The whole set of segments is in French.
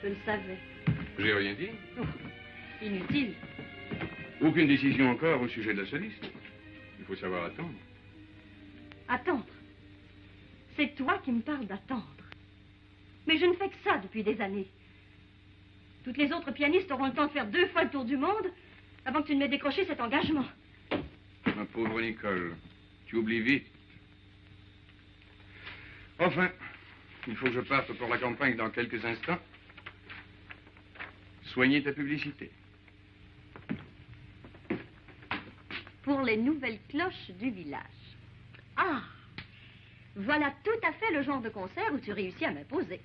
Je le savais. J'ai rien dit. Oh, inutile. Aucune décision encore au sujet de la soliste. Il faut savoir attendre. Attendre? C'est toi qui me parles d'attendre. Mais je ne fais que ça depuis des années. Toutes les autres pianistes auront le temps de faire 2 fois le tour du monde avant que tu ne m'aies décroché cet engagement. Ma pauvre Nicole, tu oublies vite. Enfin, il faut que je parte pour la campagne dans quelques instants. Soigner ta publicité. Pour les nouvelles cloches du village. Ah! Voilà tout à fait le genre de concert où tu réussis à m'imposer.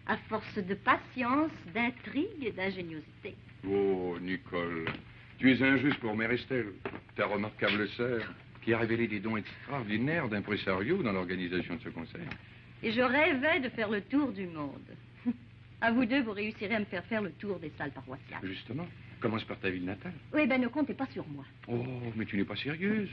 À force de patience, d'intrigue et d'ingéniosité. Oh, Nicole, tu es injuste pour Mère Estelle, ta remarquable sœur, qui a révélé des dons extraordinaires d'impresario dans l'organisation de ce concert. Et je rêvais de faire le tour du monde. À vous deux, vous réussirez à me faire faire le tour des salles paroissiales. Justement, commence par ta ville natale. Oui, ben ne comptez pas sur moi. Oh, mais tu n'es pas sérieuse.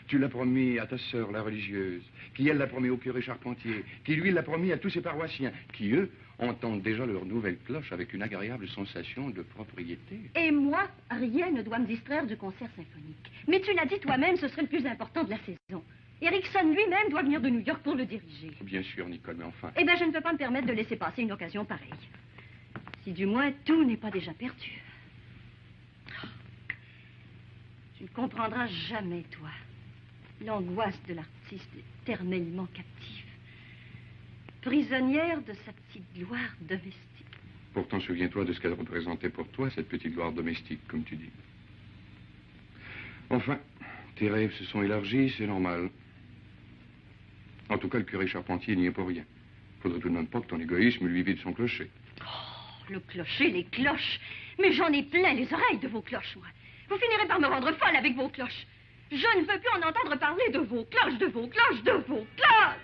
Tu l'as promis à ta sœur, la religieuse, qui, elle, l'a promis au curé Charpentier, qui, lui, l'a promis à tous ses paroissiens, qui, eux, entendent déjà leur nouvelle cloche avec une agréable sensation de propriété. Et moi, rien ne doit me distraire du concert symphonique. Mais tu l'as dit toi-même, ce serait le plus important de la saison. Erickson lui-même doit venir de New York pour le diriger. Bien sûr, Nicole, mais enfin... Eh bien, je ne peux pas me permettre de laisser passer une occasion pareille. Si du moins tout n'est pas déjà perdu. Tu ne comprendras jamais, toi, l'angoisse de l'artiste éternellement captive, prisonnière de sa petite gloire domestique. Pourtant, souviens-toi de ce qu'elle représentait pour toi, cette petite gloire domestique, comme tu dis. Enfin, tes rêves se sont élargis, c'est normal. En tout cas, le curé Charpentier n'y est pour rien. Faudrait tout de même pas que ton égoïsme lui vide son clocher. Oh, le clocher, les cloches. Mais j'en ai plein les oreilles de vos cloches, moi. Vous finirez par me rendre folle avec vos cloches. Je ne veux plus en entendre parler de vos cloches, de vos cloches, de vos cloches.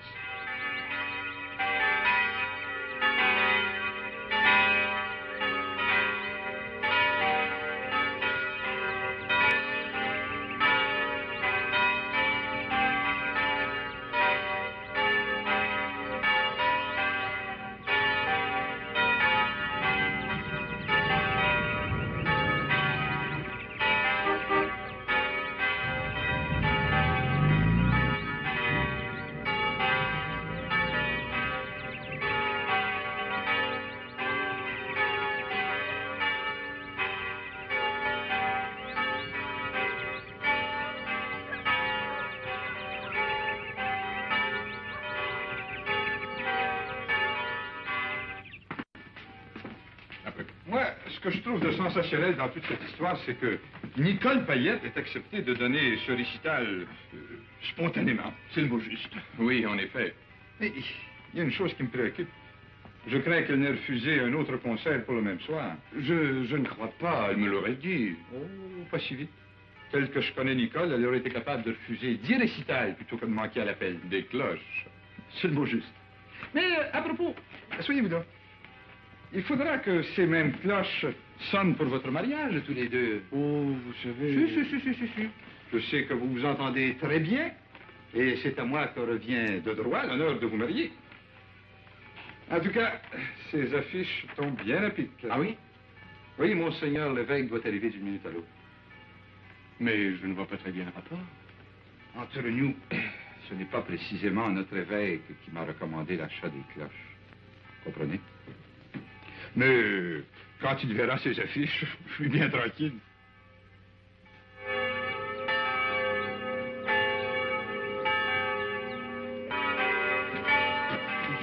ce que je trouve de sensationnel dans toute cette histoire, c'est que Nicole Payette ait accepté de donner ce récital spontanément. C'est le mot juste. Oui, en effet. Mais il y a une chose qui me préoccupe. Je crains qu'elle n'ait refusé un autre concert pour le même soir. Je ne crois pas, elle me l'aurait dit. Oh, pas si vite. Tel que je connais Nicole, elle aurait été capable de refuser 10 récitals plutôt que de manquer à l'appel. Des cloches. C'est le mot juste. Mais à propos, asseyez-vous donc. Il faudra que ces mêmes cloches sonnent pour votre mariage, tous les deux. Oh, vous savez... Si. Je sais que vous vous entendez très bien, et c'est à moi que revient de droit l'honneur de vous marier. En tout cas, ces affiches tombent bien à pic. Ah oui? Oui, monseigneur l'évêque doit arriver d'une minute à l'autre. Mais je ne vois pas très bien le rapport. Entre nous, ce n'est pas précisément notre évêque qui m'a recommandé l'achat des cloches. Comprenez? Mais quand il verra ces affiches, je suis bien tranquille.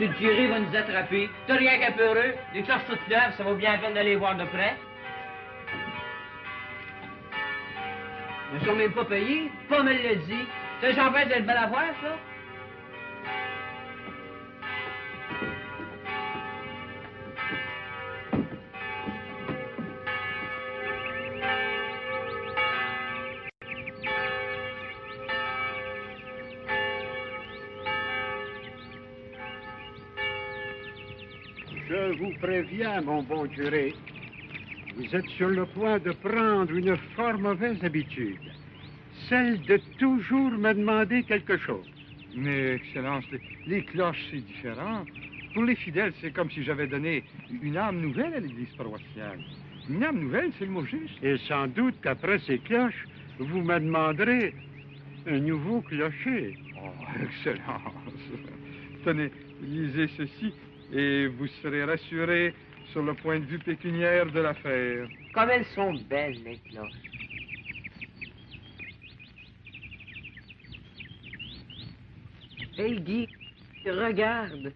M. Thierry va nous attraper. T'as rien qu'à peureux. Les cloches toutes neuves, ça vaut bien la peine d'aller voir de près. Ils sont même pas payés. Pas me le dit. C'est Jean-Pierre de belle à voir, ça? Je vous préviens, mon bon curé, vous êtes sur le point de prendre une fort mauvaise habitude, celle de toujours me demander quelque chose. Mais, Excellence, les cloches, c'est différent. Pour les fidèles, c'est comme si j'avais donné une âme nouvelle à l'Église paroissiale. Une âme nouvelle, c'est le mot juste. Et sans doute qu'après ces cloches, vous me demanderez un nouveau clocher. Oh, Excellence. Tenez, lisez ceci et vous serez rassuré sur le point de vue pécuniaire de l'affaire. Comme elles sont belles, les cloches. Hey, Guy, regarde.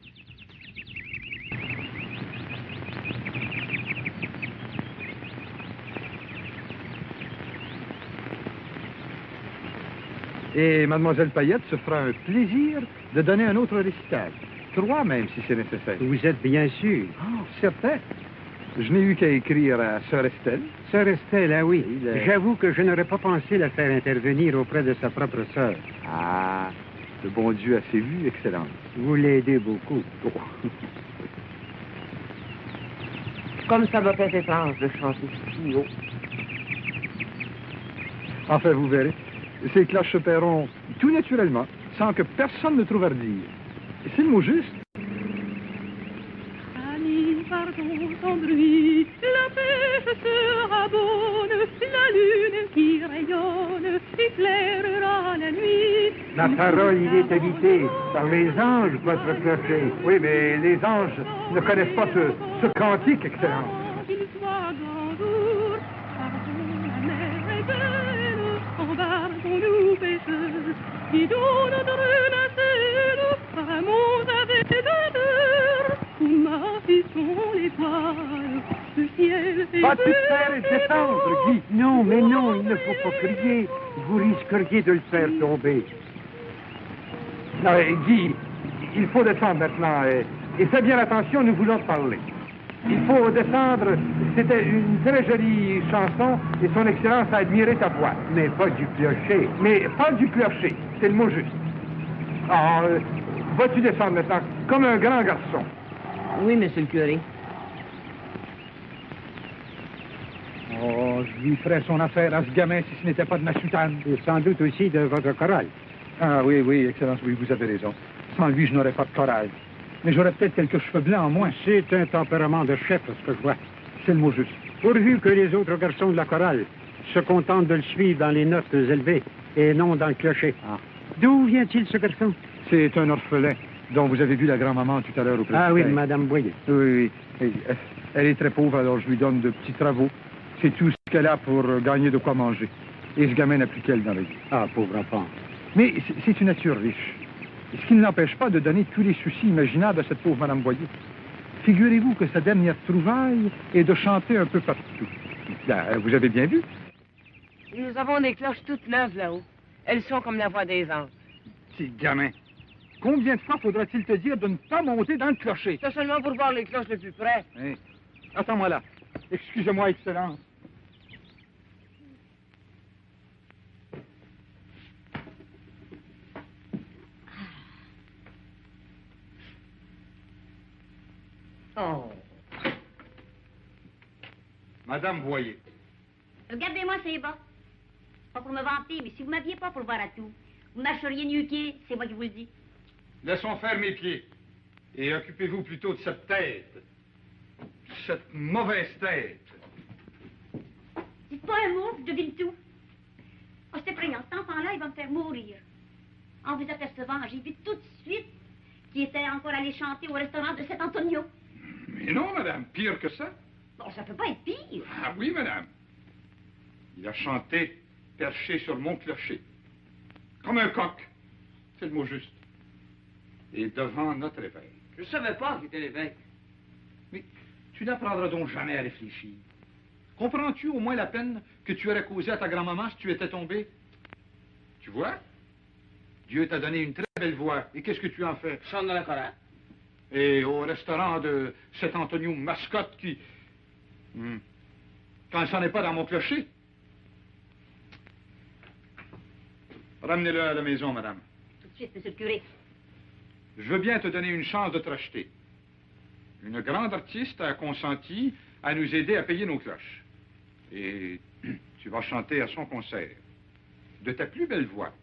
Et Mademoiselle Payette se fera un plaisir de donner un autre récital. 3 même, si c'est nécessaire. Vous êtes bien sûr. Oh, certain. Je n'ai eu qu'à écrire à Sœur Estelle. Sœur Estelle, ah oui. Il est- J'avoue que je n'aurais pas pensé la faire intervenir auprès de sa propre sœur. Ah, le bon Dieu a ses vues, Excellence. Vous l'aidez beaucoup. Oh. Comme ça va être étrange de chanter si haut. Enfin, vous verrez, ces cloches se paieront tout naturellement, sans que personne ne trouve à redire. Et c'est le mot juste. Ami, pardon, sans bruit, la pêche sera bonne, la lune qui rayonne éclairera la nuit. La parole, il est habité par les anges, votre clocher. Oui, mais les anges ne connaissent pas ce cantique, Excellence. Qu'il soit grand jour, pardon, la mer est belle, embarquons-nous pêcheurs, qui d'où notre nacelle, ramons avec hauteur, où marchons l'étoile, le ciel est Pas de faire et descendre, Guy. Non, mais non, il ne faut pas crier. Vous risqueriez de le faire tomber. Non, Guy, il faut descendre maintenant. Et fais bien attention, nous voulons te parler. Il faut descendre. C'était une très jolie chanson et son Excellence a admiré ta voix. Mais pas du clocher. Mais pas du clocher. C'est le mot juste. Alors, vas-tu descendre maintenant comme un grand garçon? Oui, monsieur le curé. Oh, je lui ferais son affaire à ce gamin si ce n'était pas de ma soutane. Et sans doute aussi de votre chorale. Ah oui, oui, Excellence, oui, vous avez raison. Sans lui, je n'aurais pas de chorale. Mais j'aurais peut-être quelques cheveux blancs en moins. C'est un tempérament de chef, ce que je vois. C'est le mot juste. Pourvu que les autres garçons de la chorale se contentent de le suivre dans les notes élevées et non dans le clocher. Ah. D'où vient-il, ce garçon? C'est un orphelin dont vous avez vu la grand-maman tout à l'heure au Ah oui, presbytère. Madame Boyer. Oui, oui. Elle est très pauvre, alors je lui donne de petits travaux. C'est tout ce qu'elle a pour gagner de quoi manger. Et ce gamin n'a plus qu'elle dans la vie. Ah, pauvre enfant. Mais c'est une nature riche. Ce qui ne l'empêche pas de donner tous les soucis imaginables à cette pauvre Madame Boyer. Figurez-vous que sa dernière trouvaille est de chanter un peu partout. Là, vous avez bien vu? Nous avons des cloches toutes neuves là-haut. Elles sont comme la voix des anges. Petit gamin. Combien de fois faudra-t-il te dire de ne pas monter dans le clocher? C'est seulement pour voir les cloches le plus près. Hein? Attends-moi là. Excusez-moi, Excellence. Oh. Madame Boyer. Regardez-moi ces bas. Pas pour me vanter, mais si vous m'aviez pas pour voir à tout, vous marcheriez nu-pied, c'est moi qui vous le dis. Laissons faire mes pieds. Et occupez-vous plutôt de cette tête. Cette mauvaise tête. Dites pas un mot, je devine tout. Oh, c'est effrayant, cet enfant-là, il va me faire mourir. En vous apercevant, j'ai vu tout de suite qu'il était encore allé chanter au restaurant de Saint Antonio. Mais non, madame, pire que ça. Bon, ça peut pas être pire. Ah oui, madame. Il a chanté perché sur mon clocher. Comme un coq. C'est le mot juste. Et devant notre évêque. Je savais pas qu'il était l'évêque. Mais tu n'apprendras donc jamais à réfléchir. Comprends-tu au moins la peine que tu aurais causée à ta grand-maman si tu étais tombé? Tu vois? Dieu t'a donné une très belle voix. Et qu'est-ce que tu en fais? Je chante dans la chorale. Et au restaurant de Saint Antonio Mascotte qui... Quand ça n'est pas dans mon clocher. Ramenez-le à la maison, madame. Tout de suite, monsieur le curé. Je veux bien te donner une chance de te racheter. Une grande artiste a consenti à nous aider à payer nos cloches. Et tu vas chanter à son concert. De ta plus belle voix.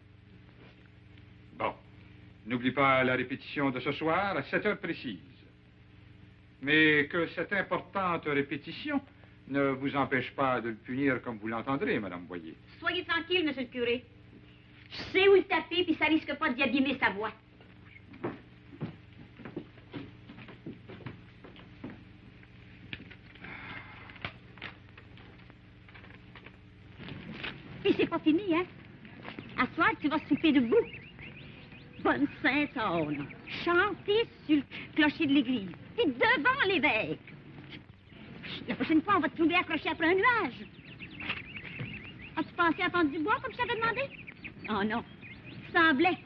Bon. N'oublie pas la répétition de ce soir à 7 heures précises. Mais que cette importante répétition ne vous empêche pas de le punir comme vous l'entendrez, Madame Boyer. Soyez tranquille, monsieur le curé. Je sais où le taper, puis ça risque pas d'y abîmer sa voix. Puis c'est pas fini, hein? À soir, tu vas souper debout. Bonne Sainte-Anne. Chanter sur le clocher de l'église. Puis devant l'évêque. La prochaine fois, on va te trouver accroché après un nuage. As-tu pensé à prendre du bois, comme je t'avais demandé? Oh non. Semblait.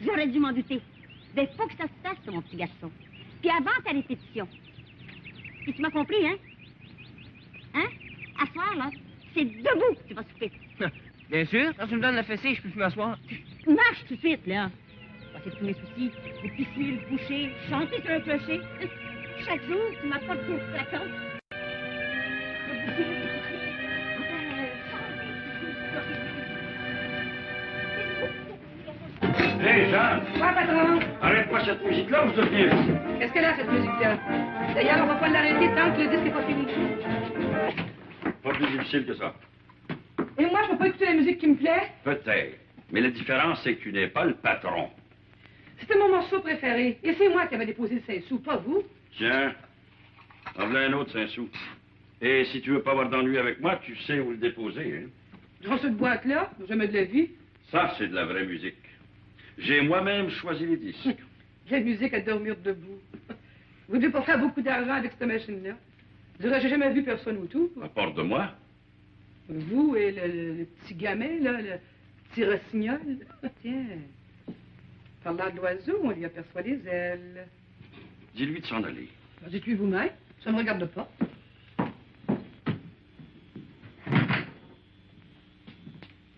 J'aurais dû m'en douter. Mais faut que ça se fasse, mon petit garçon. Puis avant ta répétition. Puis tu m'as compris, hein? Hein? À soir, là, c'est debout que tu vas souper. Bien sûr. Quand tu me donnes la fessée, je peux plus m'asseoir. Marche tout de suite, là. Passer tous mes soucis, le pisser, le coucher, chanter sur un clocher. Chaque jour, tu m'apportes des flacons. Hé, Jean! Quoi, patron? Arrête-moi cette musique-là, vous devenez fou. Qu'est-ce qu'elle a, cette musique-là? D'ailleurs, on va pas l'arrêter tant que le disque n'est pas fini. Pas plus difficile que ça. Et moi, je peux pas écouter la musique qui me plaît? Peut-être. Mais la différence, c'est que tu n'es pas le patron. C'était mon morceau préféré. Et c'est moi qui avais déposé le 5 sous, pas vous. Tiens, en voilà un autre 5 sous. Et si tu veux pas avoir d'ennui avec moi, tu sais où le déposer, hein? Dans cette boîte-là, jamais de la vie. Ça, c'est de la vraie musique. J'ai moi-même choisi les disques. Quelle musique à dormir debout. Vous devez pas faire beaucoup d'argent avec cette machine-là. Je dirais, j'ai jamais vu personne autour. À part de moi. Vous et le petit gamin, là, le petit rossignol. Tiens. Parlant de l'oiseau, on lui aperçoit les ailes. Dis-lui de s'en aller. Dites-lui vous-même. Ça ne me regarde pas.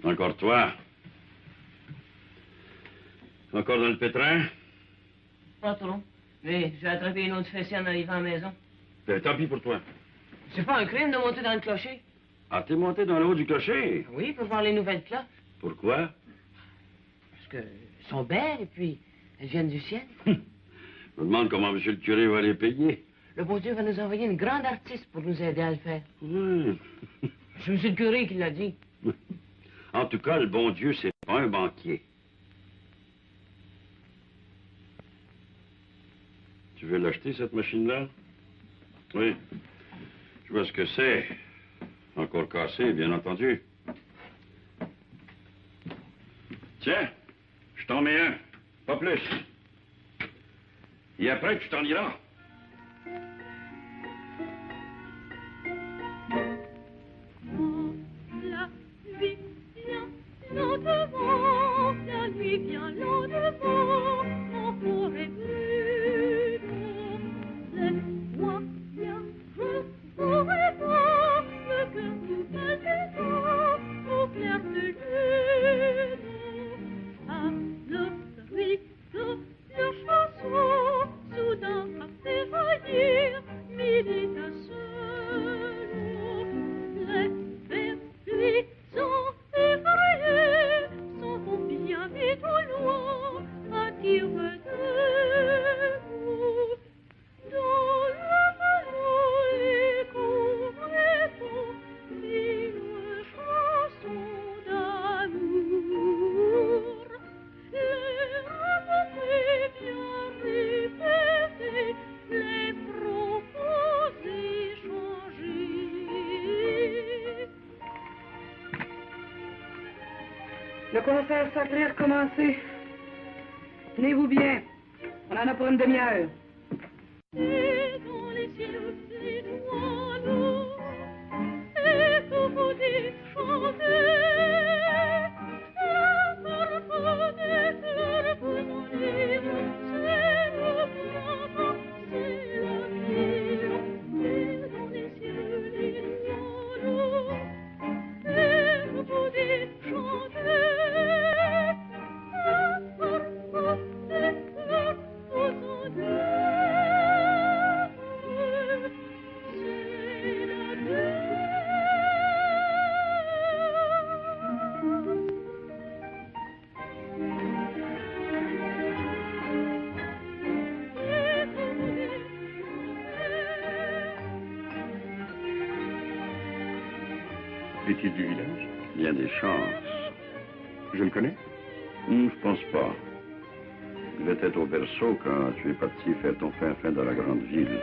Encore toi. Encore dans le pétrin? Pas trop. Mais j'ai attrapé une autre fessée en arrivant à la maison. Ben, tant pis pour toi. C'est pas un crime de monter dans le clocher? Ah, t'es monté dans le haut du clocher? Oui, pour voir les nouvelles cloches. Pourquoi? Parce qu'elles sont belles et puis elles viennent du ciel. Je me demande comment monsieur le curé va les payer. Le bon Dieu va nous envoyer une grande artiste pour nous aider à le faire. Oui. C'est monsieur le curé qui l'a dit. En tout cas, le bon Dieu, c'est pas un banquier. Tu veux l'acheter, cette machine-là? Oui. Je vois ce que c'est. Encore cassé, bien entendu. Tiens, je t'en mets un. Pas plus. Et après, tu t'en iras. blanc de vent en forêt brune. Laisse-moi bien, je pourrais voir le cœur tout palpitant au clair de lune. À le rythme de chanson, soudain à ferraillir mille étincelles. Les pluies sont effrayées, s'en vont bien vite au loin, à tire-d'aile. Dans le vallon, l'écho répond mille chansons d'amour. Les répétés, bien répétés, les propos échangés. Le concert sacré a recommencé. Tenez-vous bien. On en a pour une demi-heure. Et dans les cieux étoiles, et que vous dites chanter, la parfum des fleurs volées, c'est le printemps, c'est la ville. Et dans les cieux étoiles, et que vous dites chanter, la parfum des fleurs volées. Est-il du village? Bien des chances. Je le connais? Je pense pas. Il était au berceau quand tu es parti faire ton fin dans la grande ville.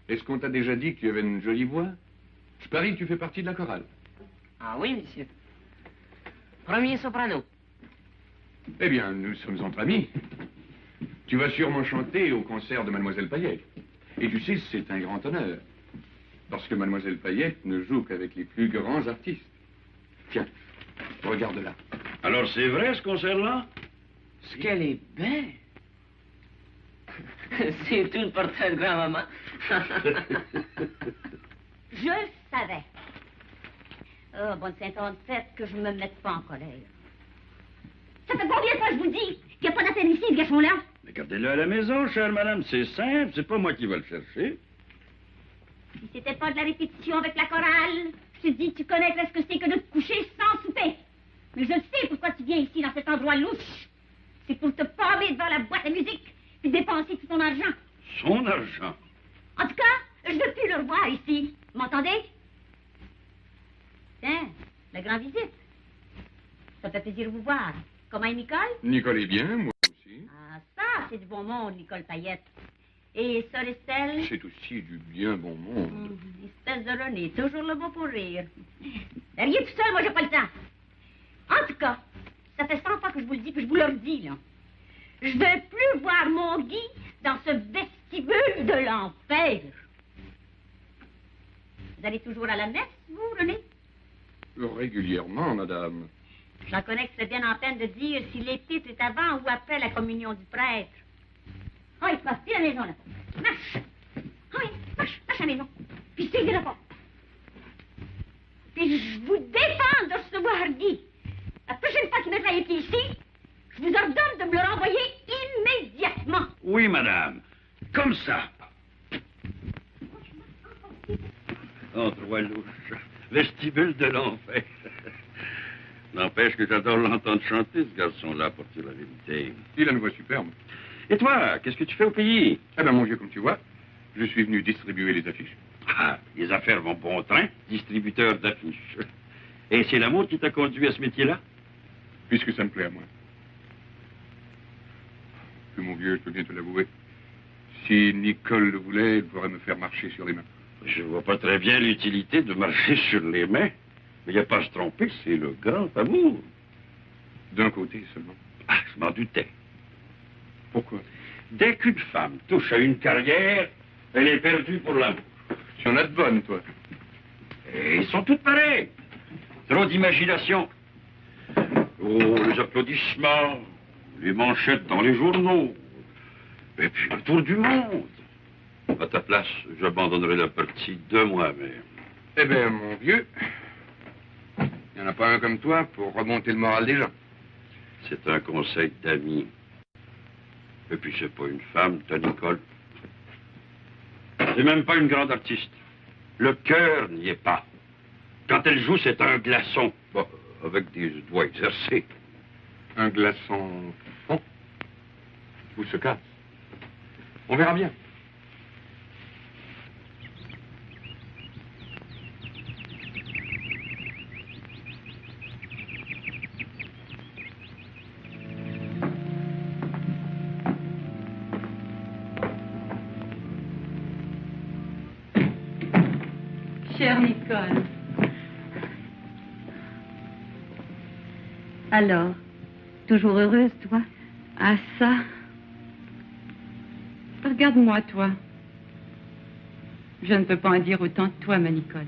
Est-ce qu'on t'a déjà dit que tu avais une jolie voix? Je parie que tu fais partie de la chorale. Ah oui, monsieur. Premier soprano. Eh bien, nous sommes entre amis. Tu vas sûrement chanter au concert de Mademoiselle Payette. Et tu sais, c'est un grand honneur. Parce que Mademoiselle Payette ne joue qu'avec les plus grands artistes. Tiens, regarde-la. Alors c'est vrai ce concert-là? Ce qu'elle est belle. C'est tout le portrait de grand-maman. Je le savais. Oh, bonne Sainte-Anne, faites que je ne me mette pas en colère. Ça fait combien de fois que je vous dis qu'il n'y a pas d'affaire ici, ce gachon-là? Mais gardez-le à la maison, chère madame. C'est simple, c'est pas moi qui vais le chercher. Si c'était pas de la répétition avec la chorale, je te dis que tu connaîtrais ce que c'est que de te coucher sans souper. Mais je sais pourquoi tu viens ici, dans cet endroit louche. C'est pour te pâmer devant la boîte à musique puis dépenser tout ton argent. Son argent? En tout cas, je veux plus le revoir ici. Vous m'entendez? Tiens, la grande visite. Ça fait plaisir de vous voir. Comment est Nicole? Nicole est bien, moi aussi. Ah, ça, c'est du bon monde, Nicole Payette. Et Sœur Estelle? C'est aussi du bien bon monde. Espèce de René, toujours le bon pour rire. Rien tout seul, moi, j'ai pas le temps. En tout cas, ça fait 100 fois que je vous le dis, puis je vous le redis, là. Je veux plus voir mon Guy dans ce vestibule de l'enfer. Vous allez toujours à la messe, vous, René? Régulièrement, madame. J'en connais que c'est bien en peine de dire si l'épître est avant ou après la communion du prêtre. Oui, marche, puis la maison, là. Marche. Oui, marche à la maison. Puis suivez la porte. Puis je vous défends de recevoir Guy. Parce que prochaine fois qu'il mettra les pieds ici, je vous ordonne de me le renvoyer immédiatement. Oui, madame. Comme ça. Entre louche. Vestibule de l'enfer. N'empêche que j'adore l'entendre chanter, ce garçon-là, pour dire la vérité. Il a une voix superbe. Et toi, qu'est-ce que tu fais au pays? Eh bien, mon vieux, comme tu vois, je suis venu distribuer les affiches. Ah, les affaires vont bon train, distributeur d'affiches. Et c'est l'amour qui t'a conduit à ce métier-là? Puisque ça me plaît à moi. Puis, mon vieux, je peux bien te l'avouer. Si Nicole le voulait, elle pourrait me faire marcher sur les mains. Je vois pas très bien l'utilité de marcher sur les mains. Mais il n'y a pas à se tromper, c'est le grand amour. D'un côté seulement. Ah, je m'en doutais. Pourquoi? Dès qu'une femme touche à une carrière, elle est perdue pour l'amour. Tu en as de bonnes, toi. Et ils sont toutes pareilles. Trop d'imagination. Oh, les applaudissements, les manchettes dans les journaux, et puis le tour du monde. À ta place, j'abandonnerai la partie de moi-même. Eh bien, mon vieux, il n'y en a pas un comme toi pour remonter le moral des gens. C'est un conseil d'ami. Et puis, c'est pas une femme, ta Nicole. C'est même pas une grande artiste. Le cœur n'y est pas. Quand elle joue, c'est un glaçon. Bon, avec des doigts exercés. Un glaçon fond ou se casse. On verra bien. Chère Nicole. Alors, toujours heureuse, toi? Ah, ça. Regarde-moi, toi. Je ne peux pas en dire autant de toi, ma Nicole.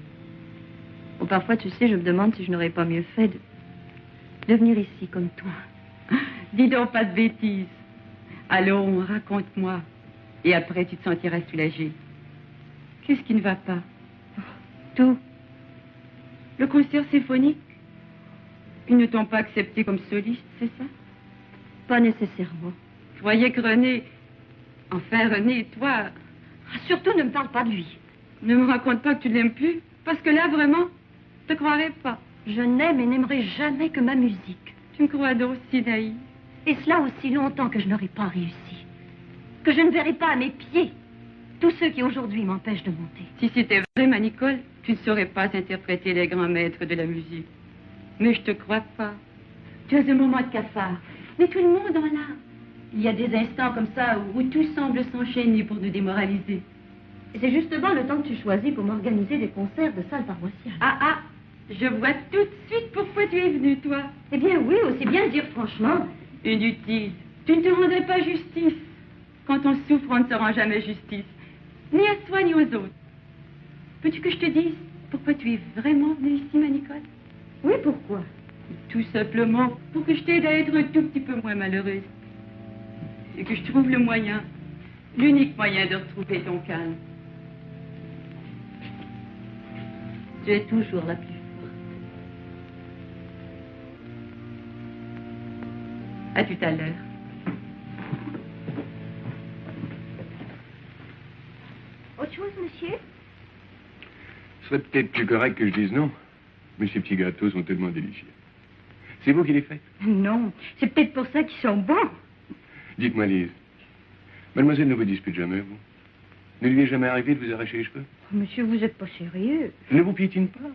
Oh, parfois, tu sais, je me demande si je n'aurais pas mieux fait de venir ici comme toi. Dis donc pas de bêtises. Allons, raconte-moi. Et après, tu te sentiras soulagée. Qu'est-ce qui ne va pas? Tout. Le concert symphonique? Ils ne t'ont pas accepté comme soliste, c'est ça? Pas nécessairement. Je croyais que René... Enfin, René, toi... Ah, surtout, ne me parle pas de lui. Ne me raconte pas que tu ne l'aimes plus, parce que là, vraiment, je te croirais pas. Je n'aime et n'aimerai jamais que ma musique. Tu me crois donc si naïve. Et cela aussi longtemps que je n'aurai pas réussi. Que je ne verrai pas à mes pieds tous ceux qui aujourd'hui m'empêchent de monter. Si c'était vrai, ma Nicole, tu ne saurais pas interpréter les grands maîtres de la musique. Mais je te crois pas. Tu as un moment de cafard. Mais tout le monde en a. Il y a des instants comme ça où tout semble s'enchaîner pour nous démoraliser. Et c'est justement le temps que tu choisis pour m'organiser des concerts de salle paroissiale. Ah, je vois tout de suite pourquoi tu es venu, toi. Eh bien oui, aussi bien le dire franchement. Inutile. Tu ne te rendrais pas justice. Quand on souffre, on ne se rend jamais justice. Ni à soi, ni aux autres. Veux-tu que je te dise pourquoi tu es vraiment venue ici, ma Nicole? Oui, pourquoi? Tout simplement pour que je t'aide à être un tout petit peu moins malheureuse. Et que je trouve le moyen, l'unique moyen de retrouver ton calme. Tu es toujours la plus forte. À tout à l'heure. Autre chose, monsieur? Ce serait peut-être plus correct que je dise non, mais ces petits gâteaux sont tellement délicieux. C'est vous qui les faites? Non, c'est peut-être pour ça qu'ils sont bons. Dites-moi, Lise, mademoiselle ne vous dispute jamais, vous? Ne lui est jamais arrivé de vous arracher les cheveux? Monsieur, vous n'êtes pas sérieux. Elle ne vous piétine pas?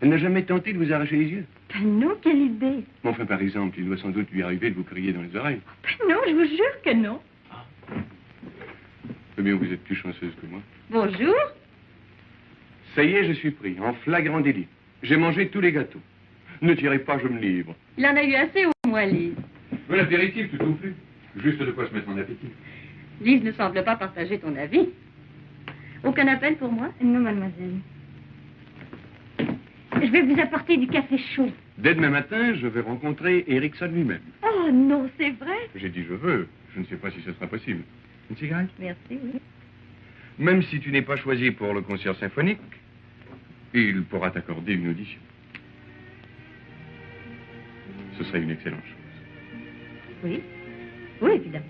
Elle n'a jamais tenté de vous arracher les yeux? Ben non, quelle idée. Mais enfin, par exemple, il doit sans doute lui arriver de vous crier dans les oreilles. Ben non, je vous jure que non. Eh bien, vous êtes plus chanceuse que moi. Bonjour. Ça y est, je suis pris, en flagrant délit. J'ai mangé tous les gâteaux. Ne tirez pas, je me livre. Il en a eu assez au moins, Lise. Un apéritif, tout au plus. Juste de quoi se mettre en appétit. Lise ne semble pas partager ton avis. Aucun appel pour moi? Non, mademoiselle. Je vais vous apporter du café chaud. Dès demain matin, je vais rencontrer Erickson lui-même. Oh non, c'est vrai? J'ai dit je veux. Je ne sais pas si ce sera possible. Une cigarette? Merci, oui. Même si tu n'es pas choisi pour le concert symphonique, il pourra t'accorder une audition. Ce serait une excellente chose. Oui, oui, évidemment.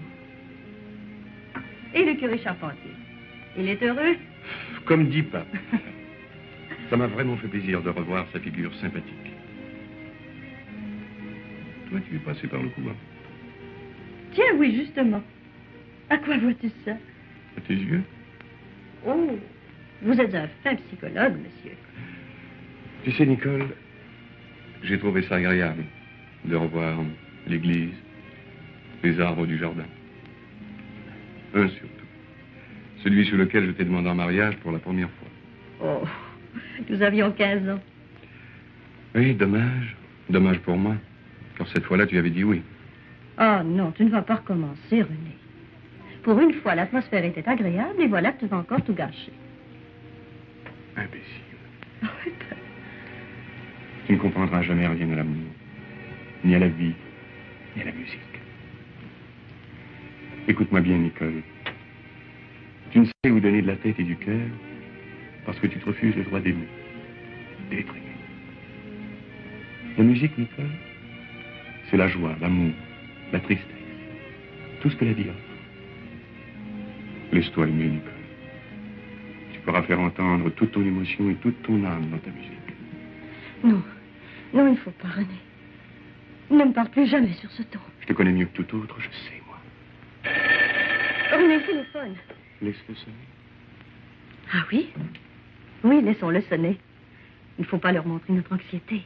Et le curé Charpentier, il est heureux? Comme dit Pape. Ça m'a vraiment fait plaisir de revoir sa figure sympathique. Toi, tu es passé par le couvent. Tiens, oui, justement. À quoi vois-tu ça? À tes yeux? Oh, vous êtes un fin psychologue, monsieur. Tu sais, Nicole, j'ai trouvé ça agréable de revoir l'église, les arbres du jardin. Un surtout. Celui sous lequel je t'ai demandé en mariage pour la première fois. Oh, nous avions 15 ans. Oui, dommage. Dommage pour moi. Car cette fois-là, tu avais dit oui. Oh non, tu ne vas pas recommencer, René. Pour une fois, l'atmosphère était agréable et voilà que tu vas encore tout gâcher. Imbécile. Tu ne comprendras jamais rien à l'amour, ni à la vie, ni à la musique. Écoute-moi bien, Nicole. Tu ne sais où donner de la tête et du cœur parce que tu te refuses le droit d'aimer, d'être aimé. La musique, Nicole, c'est la joie, l'amour, la tristesse, tout ce que la vie offre. Laisse-toi aimer, Nicole. Tu pourras faire entendre toute ton émotion et toute ton âme dans ta musique. Non, non, il ne faut pas, René. Ne me parle plus jamais sur ce ton. Je te connais mieux que tout autre, je sais, moi. René, le téléphone. Laisse-le sonner. Ah oui? Oui, laissons-le sonner. Il ne faut pas leur montrer notre anxiété.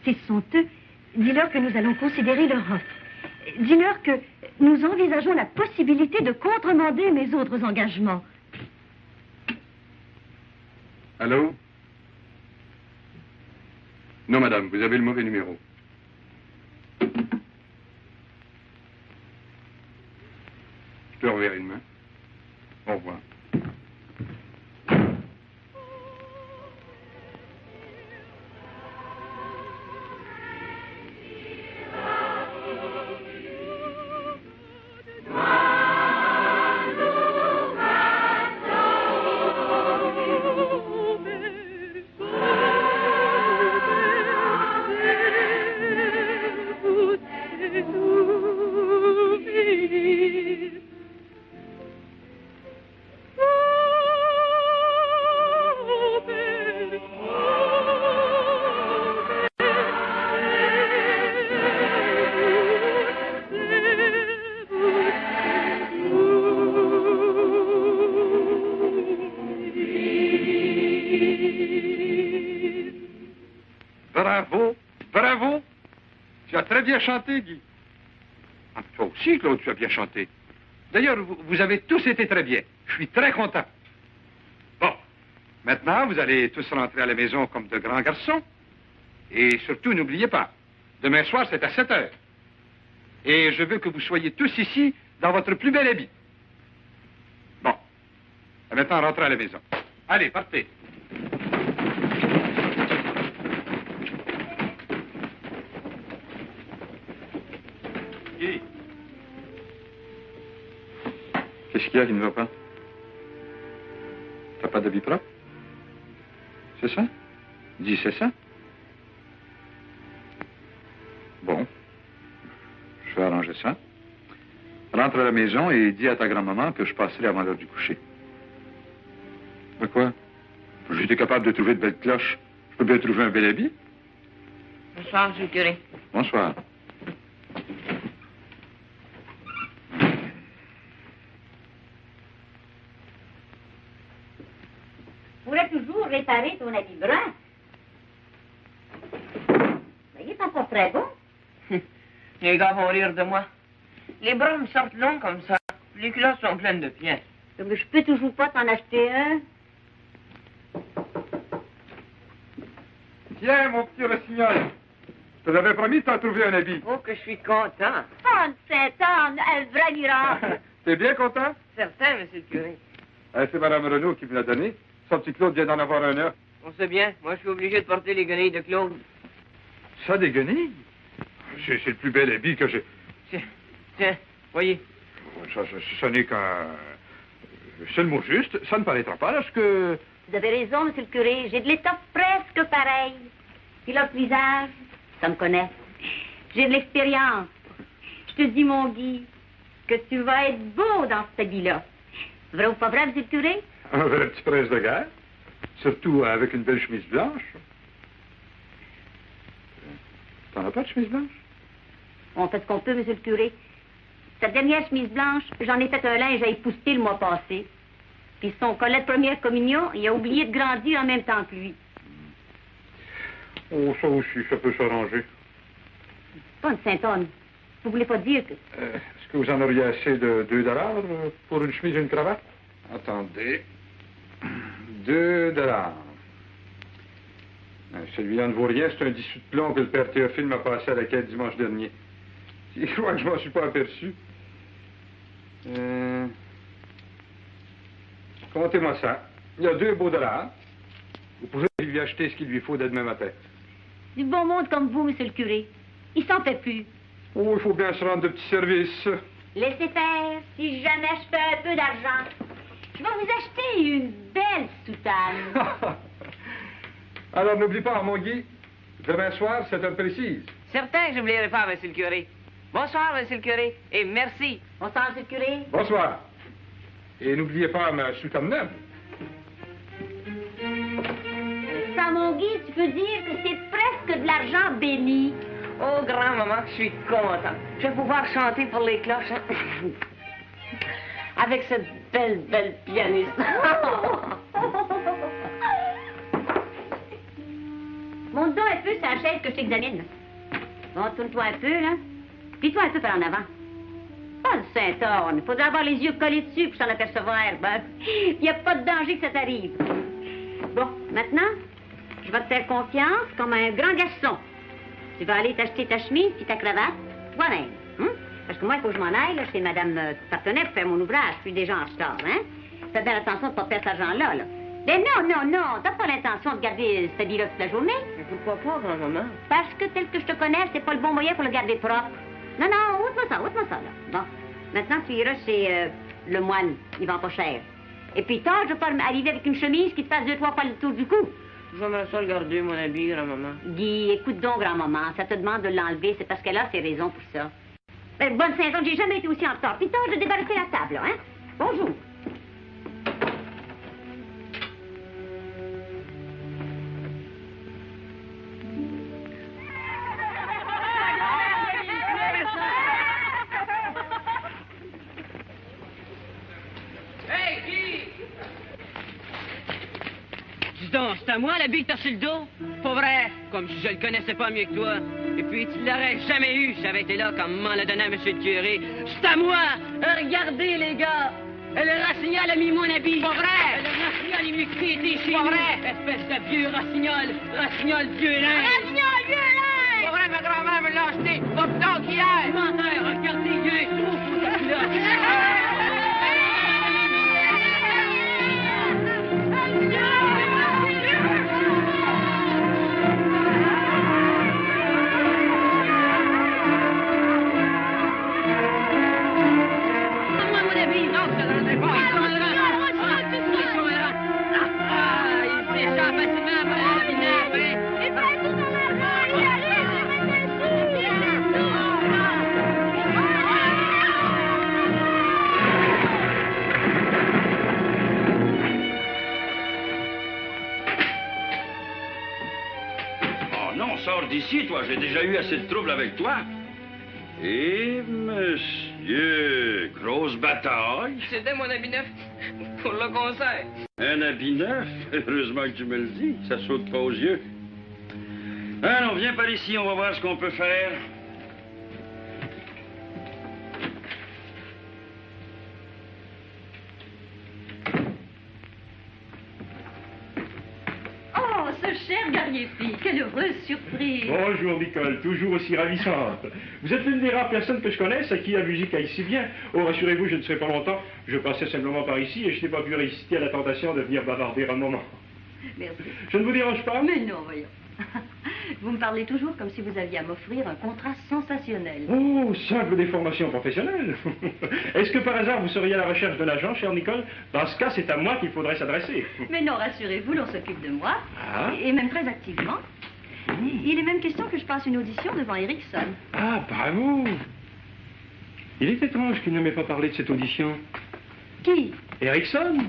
Si ce sont eux, dis-leur que nous allons considérer leur offre. Dis-leur que nous envisageons la possibilité de contremander mes autres engagements. Allô? Non, madame, vous avez le mauvais numéro. Je te reverrai demain. Au revoir. Bravo, bravo. Tu as très bien chanté, Guy. Ah, toi aussi, Claude, tu as bien chanté. D'ailleurs, vous avez tous été très bien. Je suis très content. Bon, maintenant, vous allez tous rentrer à la maison comme de grands garçons. Et surtout, n'oubliez pas, demain soir, c'est à 7 heures. Et je veux que vous soyez tous ici dans votre plus bel habit. Bon, et maintenant, rentrez à la maison. Allez, partez. Guy. Qu'est-ce qu'il y a qui ne va pas? T'as pas d'habit propre? C'est ça? Dis, c'est ça? Bon. Je vais arranger ça. Rentre à la maison et dis à ta grand-maman que je passerai avant l'heure du coucher. Mais quoi? J'étais capable de trouver de belles cloches. Je peux bien trouver un bel habit. Bonsoir, monsieur le curé. Bonsoir. Tu pourrais toujours réparer ton habit brun. Mais il n'est pas très bon. Les gars vont rire de moi. Les bras me sortent longs comme ça. Les culottes sont pleines de pièces. Mais je peux toujours pas t'en acheter un. Tiens, mon petit rossignol. Je te l'avais promis de t'en trouver un habit. Oh, que je suis content. Bonne Sainte-Anne, un vrai miracle. T'es bien content? Certain, monsieur le curé. C'est Mme Renaud qui me l'a donné. Son petit Claude vient d'en avoir un heure. On sait bien. Moi, je suis obligé de porter les guenilles de Claude. Ça, des guenilles? C'est le plus bel habit que j'ai. Tiens, voyez. Ça n'est qu'un... C'est le mot juste. Ça ne paraîtra pas lorsque... Vous avez raison, monsieur le curé. J'ai de l'étoffe presque pareille. Puis l'autre visage, ça me connaît. J'ai de l'expérience. Je te dis, mon Guy, que tu vas être beau dans cet habit-là. Vrai ou pas vrai, monsieur le curé? Un vrai petit prince de guerre. Surtout avec une belle chemise blanche. T'en as pas de chemise blanche? On fait ce qu'on peut, monsieur le curé. Cette dernière chemise blanche, j'en ai fait un linge à épousseter le mois passé. Puis son collet de première communion, il a oublié de grandir en même temps que lui. Oh, ça aussi, ça peut s'arranger. Pas une Saint-Anne. Vous voulez pas dire que... Est-ce que vous en auriez assez de $2 pour une chemise et une cravate? Attendez. $2. Celui-là ne vaut rien, c'est un 18 de plomb que le père Théophile m'a passé à la quête dimanche dernier. Je crois que je m'en suis pas aperçu. Comptez-moi ça. Il y a 2 beaux dollars. Vous pouvez lui acheter ce qu'il lui faut dès demain matin. Du bon monde comme vous, monsieur le curé. Il s'en fait plus. Oh, il faut bien se rendre de petits services. Laissez faire. Si jamais je fais un peu d'argent, je vais vous acheter une belle soutane. Alors, n'oublie pas, mon Guy, demain soir, c'est heure précise. Certain que je n'oublierai pas, monsieur le curé. Bonsoir, monsieur le curé, et merci. Bonsoir, monsieur le curé. Bonsoir. Et n'oubliez pas ma soutane neuve. Ça, mon Guy, tu peux dire que c'est presque de l'argent béni. Oh, grand-maman, je suis content. Je vais pouvoir chanter pour les cloches, hein? Avec cette belle pianiste. Monte donc un peu sur la chaise que je t'examine. Bon, tourne-toi un peu, là. Plie-toi un peu par en avant. Pas le Saint-Orne. Faudrait avoir les yeux collés dessus pour s'en apercevoir. Ben, il n'y a pas de danger que ça t'arrive. Bon, maintenant, je vais te faire confiance comme un grand garçon. Tu vas aller t'acheter ta chemise et ta cravate toi-même. Hein? Parce que moi, il faut que je m'en aille, là, chez Madame Partenay pour faire mon ouvrage. Je suis déjà en retard, hein? Fais bien attention de ne pas perdre cet argent-là, là. Mais non, t'as pas l'intention de garder cet habit-là toute la journée. Mais pourquoi pas, grand-maman? Parce que tel que je te connais, c'est pas le bon moyen pour le garder propre. Non, ôte-moi ça, là. Bon, maintenant, tu iras chez le moine. Il vend pas cher. Et puis, tard, je veux pas arriver avec une chemise qui te fasse 2-3 fois le tour du cou. J'aimerais ça le garder, mon habit, grand-maman. Guy, écoute donc, grand-maman, ça te demande de l'enlever, c'est parce qu'elle a ses raisons pour ça. Ben, bonne Saint-Anne, j'ai jamais été aussi en retard. Puis tard, je débarrasser la table, là, hein? Bonjour. C'est à moi l'habit que t'as sur le dos? Pas vrai, comme si je le connaissais pas mieux que toi. Et puis tu l'aurais jamais eu si j'avais été là comme m'en l'a donné à monsieur le curé. C'est à moi! Regardez les gars! Le Rossignol a mis mon habit! Pas vrai! Le Rossignol est mieux que t'es chez nous! Pas vrai! Espèce de vieux Rossignol vieux linge! Rossignol vieux linge! Pas vrai, ma grand-mère me l'a acheté! Pas plus tard qu'hier! Menteur, regardez, il y a un trou sous ta culotte! Sors d'ici, toi. J'ai déjà eu assez de troubles avec toi. Et monsieur, grosse bataille. C'était mon habit neuf pour le concert. Un habit neuf? Heureusement que tu me le dis. Ça saute pas aux yeux. Allons, viens par ici, on va voir ce qu'on peut faire. Cher Garnier-Fille, quelle heureuse surprise! Bonjour, Nicole, toujours aussi ravissante. Vous êtes l'une des rares personnes que je connaisse à qui la musique aille si bien. Oh, rassurez-vous, je ne serai pas longtemps. Je passais simplement par ici et je n'ai pas pu résister à la tentation de venir bavarder un moment. Merci. Je ne vous dérange pas? Mais non, voyons. Vous me parlez toujours comme si vous aviez à m'offrir un contrat sensationnel. Oh, simple déformation professionnelle. Est-ce que par hasard vous seriez à la recherche d'un agent, chère Nicole? Dans ce cas, c'est à moi qu'il faudrait s'adresser. Mais non, rassurez-vous, l'on s'occupe de moi. Ah. Et même très activement. Il est même question que je passe une audition devant Erickson. Ah, bravo! Il est étrange qu'il ne m'ait pas parlé de cette audition. Qui? Erickson?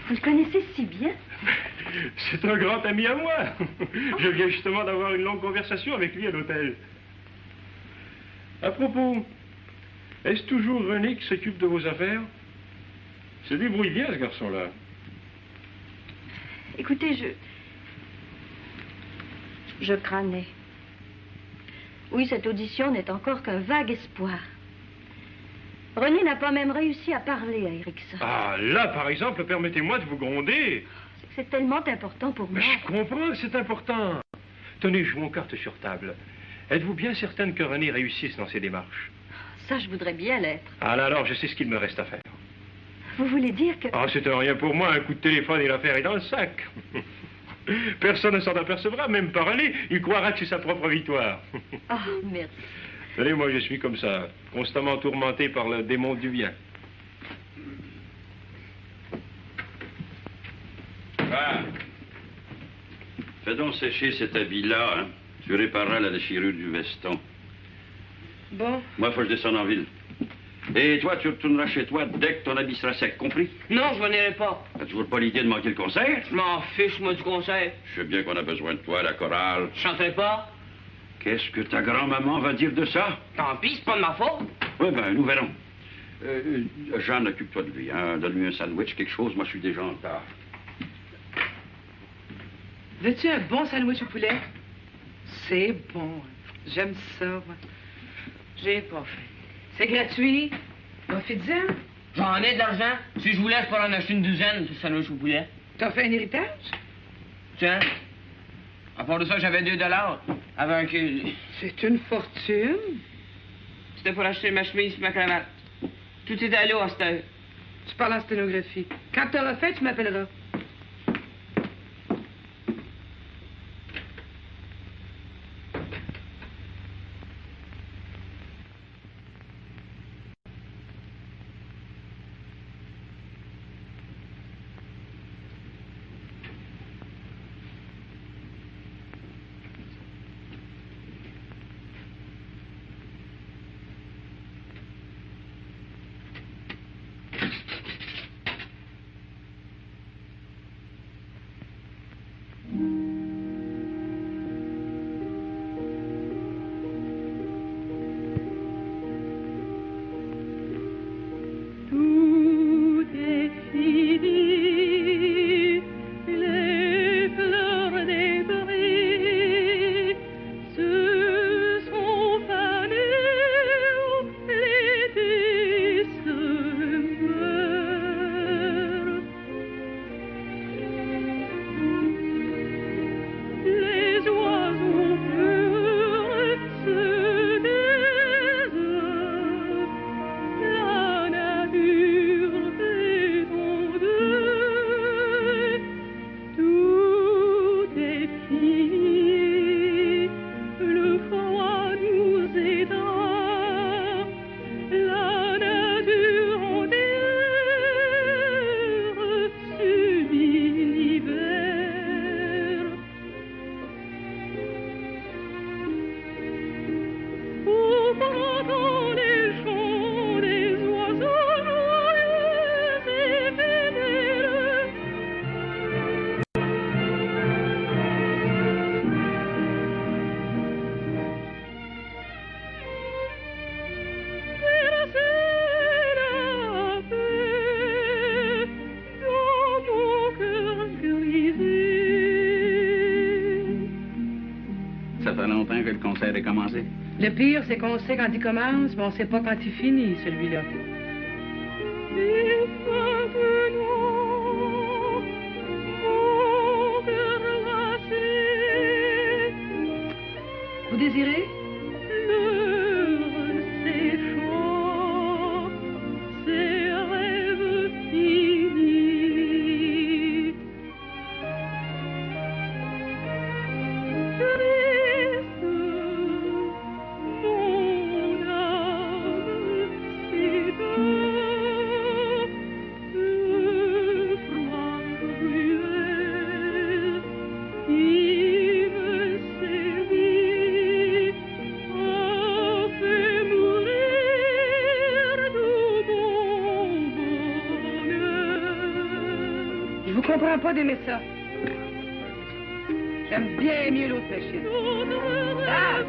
Vous le connaissez si bien? C'est un grand ami à moi. Je viens justement d'avoir une longue conversation avec lui à l'hôtel. À propos, est-ce toujours René qui s'occupe de vos affaires? Il se débrouille bien, ce garçon-là. Écoutez, je crânais. Oui, cette audition n'est encore qu'un vague espoir. René n'a pas même réussi à parler à Erickson. Ah, là, par exemple, permettez-moi de vous gronder. C'est tellement important pour moi. Mais je comprends que c'est important. Tenez, jouons cartes sur table. Êtes-vous bien certaine que René réussisse dans ses démarches? Ça, je voudrais bien l'être. Ah là, alors, je sais ce qu'il me reste à faire. Vous voulez dire que... Ah, c'est rien pour moi. Un coup de téléphone et l'affaire est dans le sac. Personne ne s'en apercevra, même par René. Il croira que c'est sa propre victoire. Ah, merci. Tenez, moi, je suis comme ça, constamment tourmenté par le démon du bien. Ah. Fais donc sécher cet habit-là, hein. Tu répareras la déchirure du veston. Bon. Moi, faut que je descende en ville. Et toi, tu retourneras chez toi dès que ton habit sera sec, compris? Non, je n'irai pas. T'as toujours pas l'idée de manquer le concert? Je m'en fiche, moi, du concert. Je sais bien qu'on a besoin de toi à la chorale. Je chanterai pas. Qu'est-ce que ta grand-maman va dire de ça? Tant pis, c'est pas de ma faute. Oui, ben, nous verrons. Jeanne, occupe-toi de lui, hein. Donne-lui un sandwich, quelque chose. Moi, je suis déjà en retard. Veux-tu un bon sandwich au poulet? C'est bon. J'aime ça, moi. J'ai pas faim. C'est gratuit. Profite-en. J'en ai de l'argent. Si je voulais, je pourrais en acheter une douzaine de sandwich au poulet. T'as fait un héritage? Tiens. À part de ça, j'avais $2 avec C'est une fortune. C'était pour acheter ma chemise et ma cravate. Tout est à l'eau à cette heure. Tu parles en sténographie. Quand t'auras fait, tu m'appelleras. concert est commencé. Le pire, c'est qu'on sait quand il commence, mais on sait pas quand il finit, celui-là. Vous désirez? vous comprends pas d'aimer ça. J'aime bien mieux l'autre machine. Ah,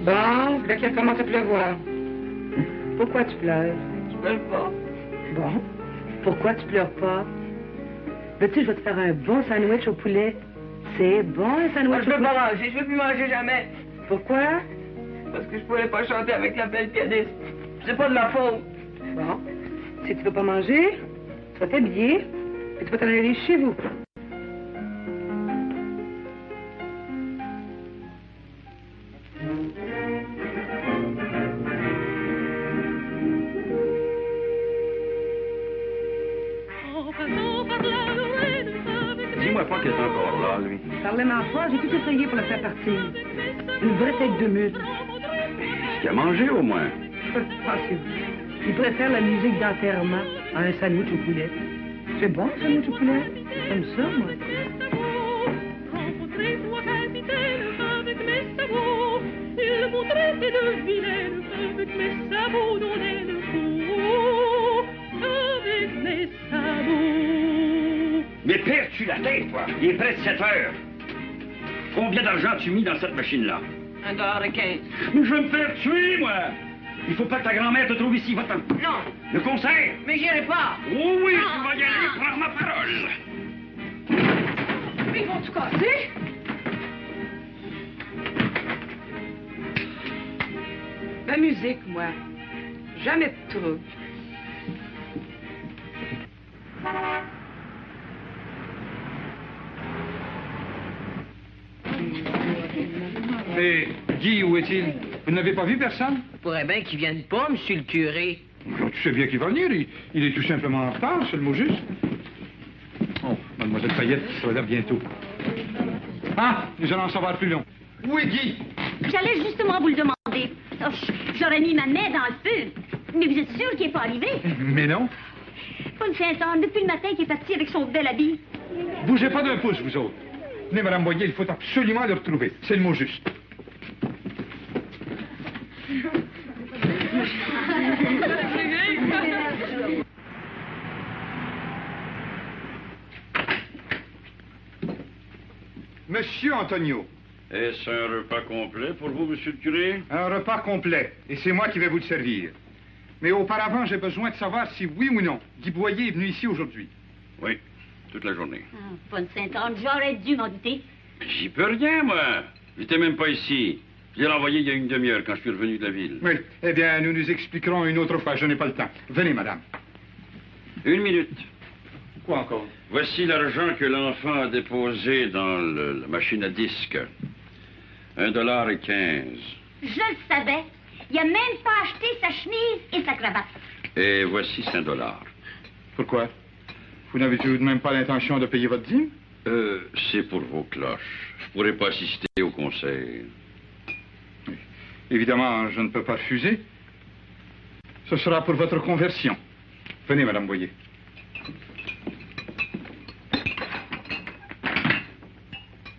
bon, là qu'il commence à pleuvoir. Pourquoi tu pleures? Je pleure pas. Bon, pourquoi tu pleures pas? Veux-tu, je vais te faire un bon sandwich au poulet. C'est bon, un sandwich au poulet. Je veux pas manger, je veux plus manger jamais. Pourquoi? Parce que je pourrais pas chanter avec la belle pianiste. C'est pas de ma faute. Bon, si tu veux pas manger, tu vas t'habiller, et tu vas t'en aller chez vous. Dis-moi pas qu'il est encore là, lui. Parlement pas, j'ai tout essayé pour le faire partir. Une vraie tête de mute. Est-ce qu'il a mangé, au moins? Ah, c'est vrai. Il préfère la musique d'enterrement à un sandwich au poulet. C'est bon, un sandwich au poulet? J'aime ça, moi. Il m'ont traité de vilaine avec mes sabots dans les peaux, avec mes sabots. Mais perds-tu la tête, toi? Il est près de 7 heures. Combien d'argent as-tu mis dans cette machine-là? $1,15. Mais je vais me faire tuer, moi! Il faut pas que ta grand-mère te trouve ici. Va-t'en. Non. Le concert? Mais j'irai pas. Oh oui, tu vas y aller. Prends ma parole. Mais ils vont tout casser? La musique, moi. Jamais de trouble. Mais Guy, où est-il? Vous n'avez pas vu personne? Pourrait bien qu'il vienne pas, monsieur le curé. Oh, tu sais bien qu'il va venir. Il est tout simplement en retard, c'est le mot juste. Oh, mademoiselle Fayette, ça va là bientôt. Ah, nous allons en savoir plus long. Où est Guy? J'allais justement vous le demander. Oh, j'aurais mis ma main dans le feu. Mais vous êtes sûr qu'il n'est pas arrivé? Mais non. Paul Saint-Anne, depuis le matin qu'il est parti avec son bel habit. Bougez pas d'un pouce, vous autres. Venez, Madame Boyer, il faut absolument le retrouver. C'est le mot juste. Monsieur Antonio. Est-ce un repas complet pour vous, monsieur le curé? Un repas complet. Et c'est moi qui vais vous le servir. Mais auparavant, j'ai besoin de savoir si, oui ou non, Guy Boyer est venu ici aujourd'hui. Oui, toute la journée. Ah, Paul Saint-Anne, j'aurais dû m'en douter. J'y peux rien, moi. J'étais même pas ici. Je l'ai envoyé il y a une demi-heure quand je suis revenu de la ville. Oui. Eh bien, nous nous expliquerons une autre fois. Je n'ai pas le temps. Venez, madame. Une minute. Quoi encore? Voici l'argent que l'enfant a déposé dans la machine à disque. $1,15. Je le savais. Il a même pas acheté sa chemise et sa cravate. Et voici $5. Pourquoi? Vous n'avez tout de même pas l'intention de payer votre dîme? C'est pour vos cloches. Je pourrais pas assister au conseil. Oui. Évidemment, je ne peux pas refuser. Ce sera pour votre conversion. Venez, Madame Boyer.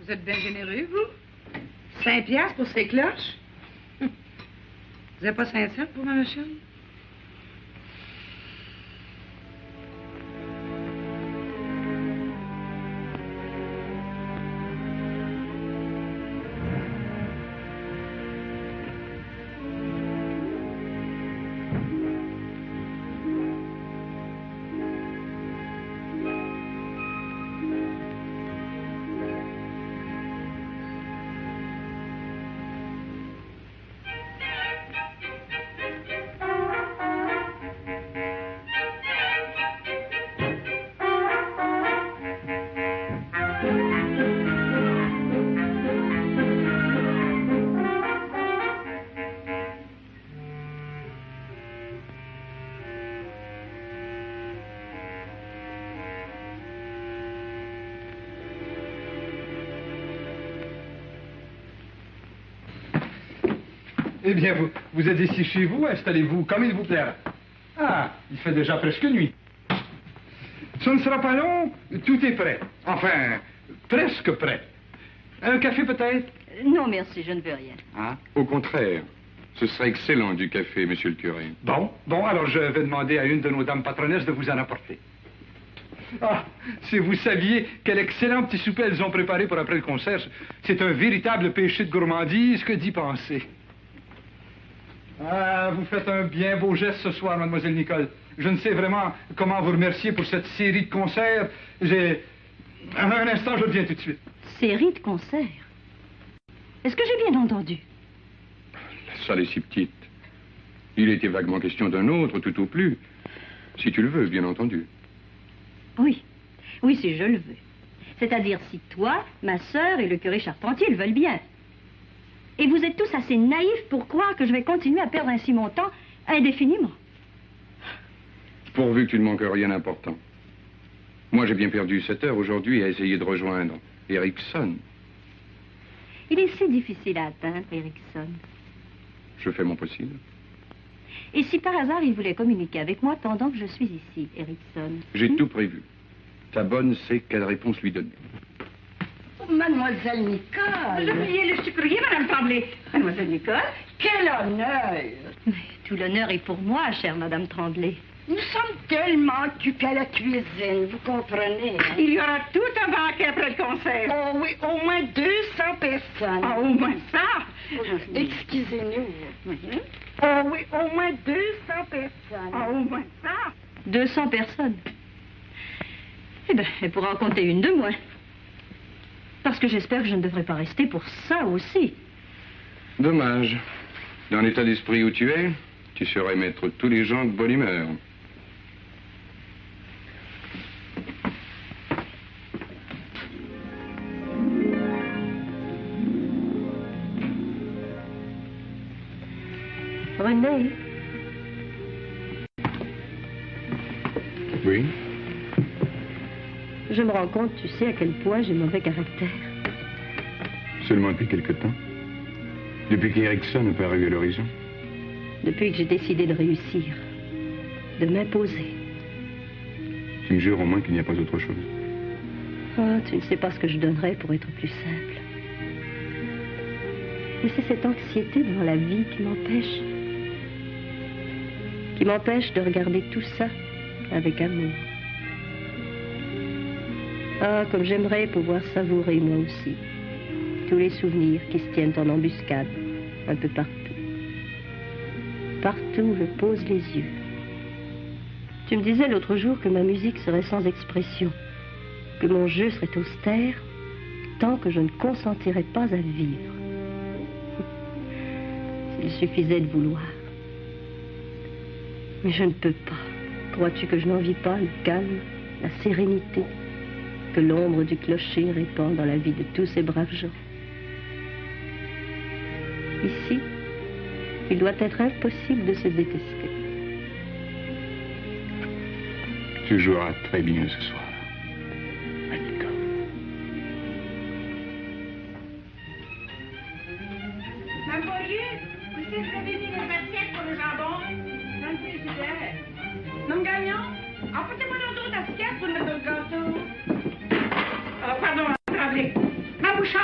Vous êtes bien généreux, vous. 5 piastres pour ces cloches? Vous n'avez pas 5 cents pour ma machine? Eh bien, vous êtes ici chez vous, installez-vous comme il vous plaira. Ah, il fait déjà presque nuit. Ce ne sera pas long, tout est prêt. Enfin, presque prêt. Un café peut-être? Non, merci, je ne veux rien. Ah, au contraire. Ce serait excellent du café, monsieur le curé. Bon, alors je vais demander à une de nos dames patronesses de vous en apporter. Ah, si vous saviez quel excellent petit souper elles ont préparé pour après le concert, c'est un véritable péché de gourmandise que d'y penser. Ah, vous faites un bien beau geste ce soir, mademoiselle Nicole. Je ne sais vraiment comment vous remercier pour cette série de concerts. Un instant, je reviens tout de suite. Série de concerts? Est-ce que j'ai bien entendu? La salle est si petite. Il était vaguement question d'un autre, tout au plus. Si tu le veux, bien entendu. Oui, si je le veux. C'est-à-dire si toi, ma sœur et le curé Charpentier le veulent bien. Et vous êtes tous assez naïfs pour croire que je vais continuer à perdre ainsi mon temps indéfiniment. Pourvu que tu ne manques rien d'important. Moi, j'ai bien perdu 7 heures aujourd'hui à essayer de rejoindre Erickson. Il est si difficile à atteindre, Erickson. Je fais mon possible. Et si par hasard il voulait communiquer avec moi pendant que je suis ici, Erickson? J'ai tout prévu. Ta bonne sait quelle réponse lui donner. Mademoiselle Nicole. Vous oubliez le sucrier, Madame Tremblay. Mademoiselle Nicole, quel honneur. Tout l'honneur est pour moi, chère Madame Tremblay. Nous sommes tellement occupés à la cuisine, vous comprenez. Hein? Il y aura tout un banquet après le concert. Oh oui, au moins 200 personnes. Ah, au moins ça. Excusez-nous. Oh oui, au moins 200 personnes. Ah, au moins ça. 200 personnes. Eh bien, elle pourra en compter une de moins. Parce que j'espère que je ne devrais pas rester pour ça aussi. Dommage. Dans l'état d'esprit où tu es, tu saurais mettre tous les gens de bonne humeur. René. Oui? Je me rends compte, tu sais, à quel point j'ai mauvais caractère. Seulement depuis quelque temps. Depuis qu'Erickson n'a pas arrivé à l'horizon. Depuis que j'ai décidé de réussir, de m'imposer. Tu me jures au moins qu'il n'y a pas autre chose. Ah, tu ne sais pas ce que je donnerais pour être plus simple. Mais c'est cette anxiété devant la vie qui m'empêche. Qui m'empêche de regarder tout ça avec amour. Ah, comme j'aimerais pouvoir savourer moi aussi tous les souvenirs qui se tiennent en embuscade, un peu partout. Partout où je pose les yeux. Tu me disais l'autre jour que ma musique serait sans expression, que mon jeu serait austère, tant que je ne consentirais pas à vivre. S'il suffisait de vouloir. Mais je ne peux pas. Crois-tu que je n'envie pas le calme, la sérénité que l'ombre du clocher répand dans la vie de tous ces braves gens? Ici, il doit être impossible de se détester. Tu joueras très bien ce soir. Annika. Mme Beaulieu, vous avez mis les assiettes pour le jambon dans le frigidaire. Mme Gagnon, apportez-moi l'autre assiette pour mettre le gâteau. Pardon, Mme Tremblay. Ma bouchard,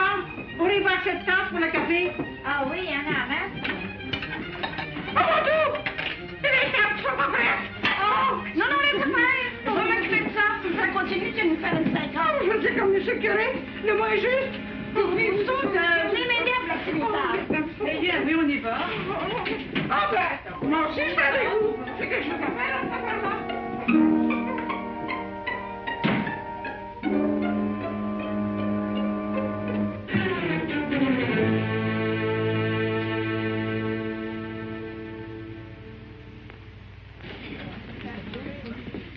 monsieur le curé, le moins juste. Ils sont Venez m'aider à placer les tables. Ça y est, oui, on y va. Ah ben, moi aussi, je vais avec vous. J'ai quelque chose à faire.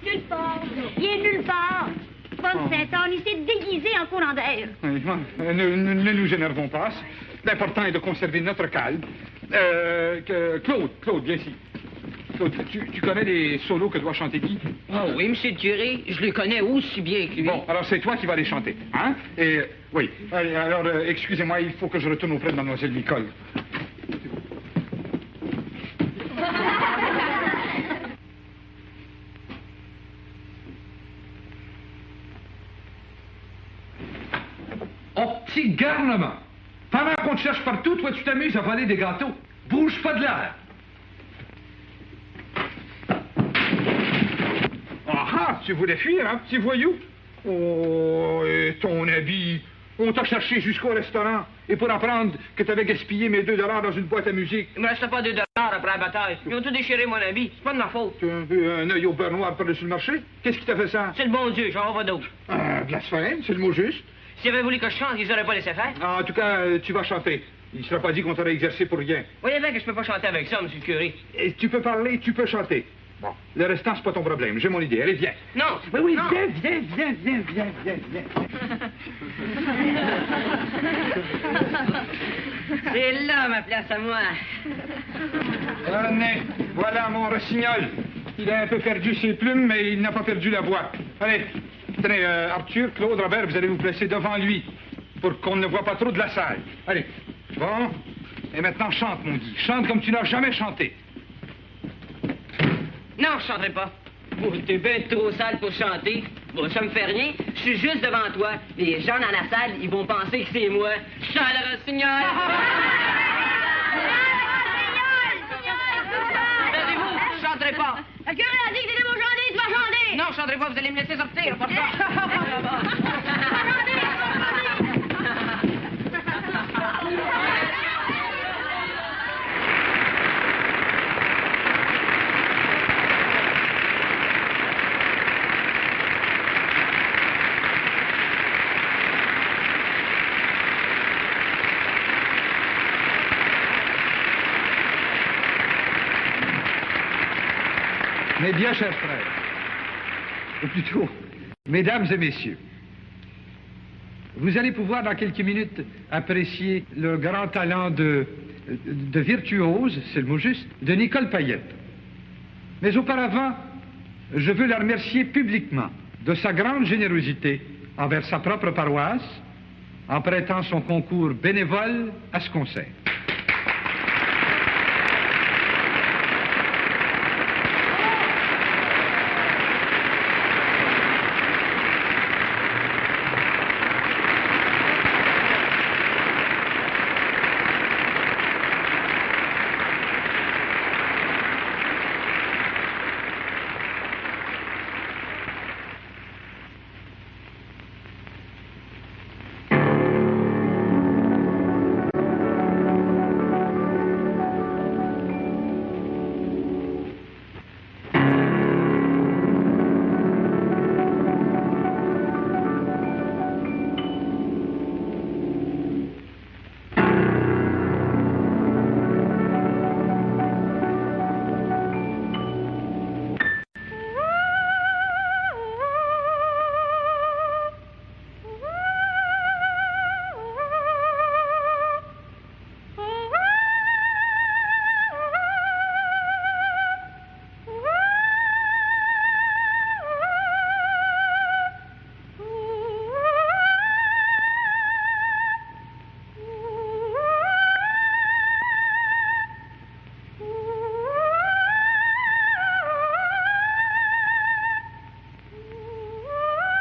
Nulle part. Il est nulle part. Bonne Saint-Anne, il s'est déguisé en courant d'air. Oui, ne nous énervons pas. L'important est de conserver notre calme. Claude, viens ici. Claude, tu connais les solos que doit chanter Guy? Ah oui, monsieur le curé, je les connais aussi bien que lui. Bon, alors c'est toi qui vas les chanter, hein? Et, oui. Allez, alors, excusez-moi, il faut que je retourne auprès de mademoiselle Nicole. Oh, petit garnement! Pendant qu'on te cherche partout, toi, tu t'amuses à voler des gâteaux. Bouge pas de là! Ah, tu voulais fuir, hein, petit voyou? Oh, et ton habit. On t'a cherché jusqu'au restaurant. Et pour apprendre que t'avais gaspillé mes $2 dans une boîte à musique. Il me restait pas $2 après la bataille. Ils ont tout déchiré mon habit. C'est pas de ma faute. Tu as un œil au beurre noir par-dessus le marché? Qu'est-ce qui t'a fait ça? C'est le bon Dieu, j'en vois d'autres. Blasphème, c'est le mot juste. S'ils avaient voulu que je chante, ils auraient pas laissé faire. En tout cas, tu vas chanter. Il ne sera pas dit qu'on t'aurait exercé pour rien. Voyez bien que je peux pas chanter avec ça, monsieur le curé. Et tu peux parler, tu peux chanter. Bon, le restant, c'est pas ton problème. J'ai mon idée. Allez, viens. Non. Oui, non. viens. C'est là ma place à moi. Tenez, voilà mon rossignol. Il a un peu perdu ses plumes, mais il n'a pas perdu la voix. Allez, tenez, Arthur, Claude, Robert, vous allez vous placer devant lui pour qu'on ne voit pas trop de la salle. Allez. Bon. Et maintenant, chante, mon Guy. Chante comme tu n'as jamais chanté. Non, je chanterai pas. Oh, t'es bien trop sale pour chanter. Bon, ça me fait rien. Je suis juste devant toi. Les gens dans la salle, ils vont penser que c'est moi. Je chante le rossignol. Taisez-vous, je chanterai pas. Le curé a dit que t'étais pour chanter, tu vas chanter. Non, je chanterai pas, vous allez me laisser sortir. Pas de ça. Mes bien chers frères, ou plutôt, mesdames et messieurs, vous allez pouvoir dans quelques minutes apprécier le grand talent de virtuose, c'est le mot juste, de Nicole Payette. Mais auparavant, je veux la remercier publiquement de sa grande générosité envers sa propre paroisse en prêtant son concours bénévole à ce concert.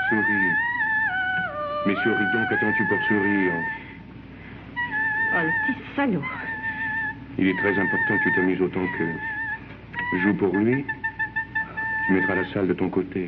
Souris. Mais souris donc, attends-tu pour sourire? Oh, le petit salaud. Il est très important que tu t'amuses autant que joue pour lui. Tu mettras la salle de ton côté.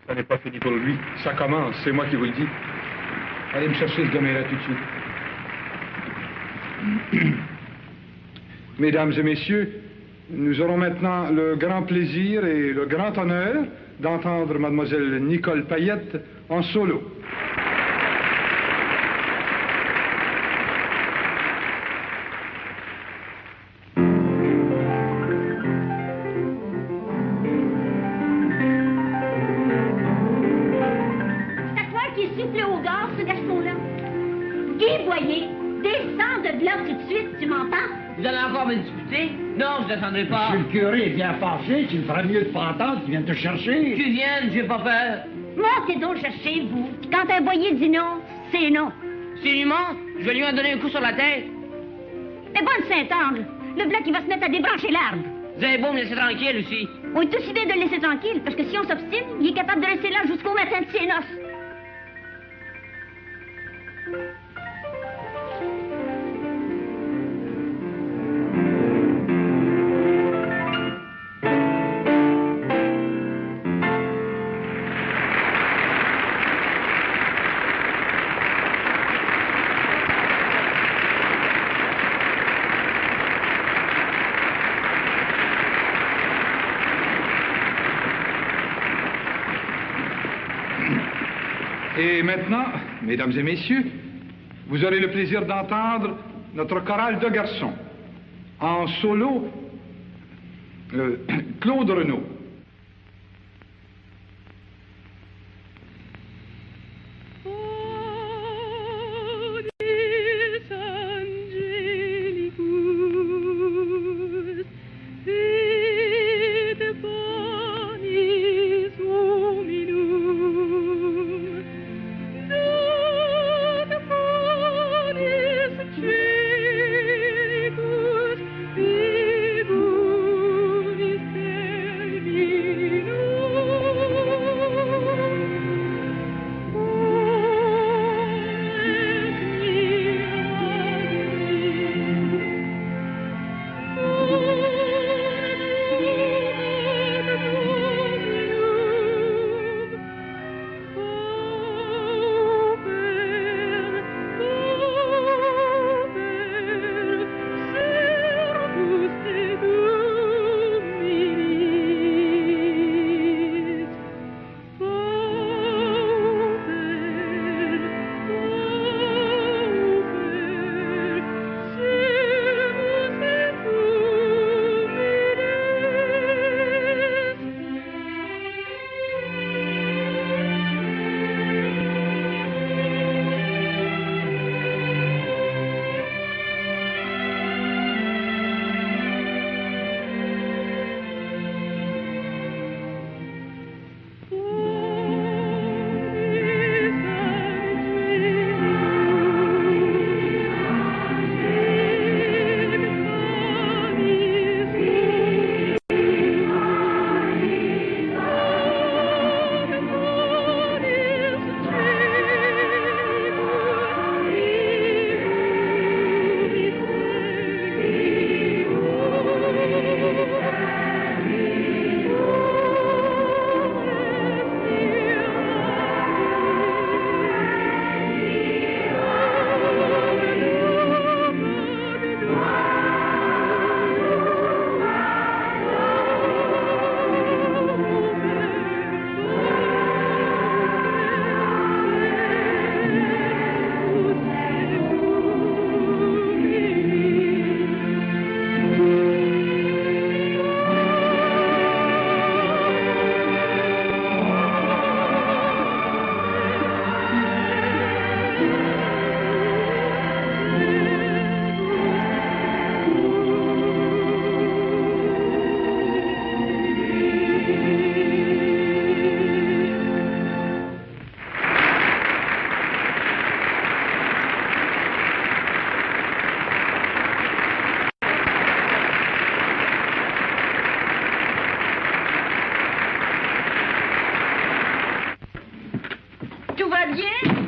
Ça n'est pas fini pour lui. Ça commence, c'est moi qui vous le dis. Allez me chercher ce gamin-là tout de suite. Mesdames et messieurs, nous aurons maintenant le grand plaisir et le grand honneur d'entendre mademoiselle Nicole Payette en solo. Non, je ne descendrai pas. Si le curé est bien fâché, tu ferais mieux de pas entendre qu'il vienne te chercher. Tu viennes, je vais pas faire. Montez donc chercher, vous. Quand un boyer dit non, c'est non. S'il lui monte, je vais lui en donner un coup sur la tête. Mais bonne Saint-Angle, le bloc il va se mettre à débrancher l'arbre. Vous avez beau me laisser tranquille aussi. On est aussi bien de le laisser tranquille, parce que si on s'obstine, il est capable de rester là jusqu'au matin de ses noces. Et maintenant, mesdames et messieurs, vous aurez le plaisir d'entendre notre chorale de garçons. En solo, Claude Renaud. tout va bien?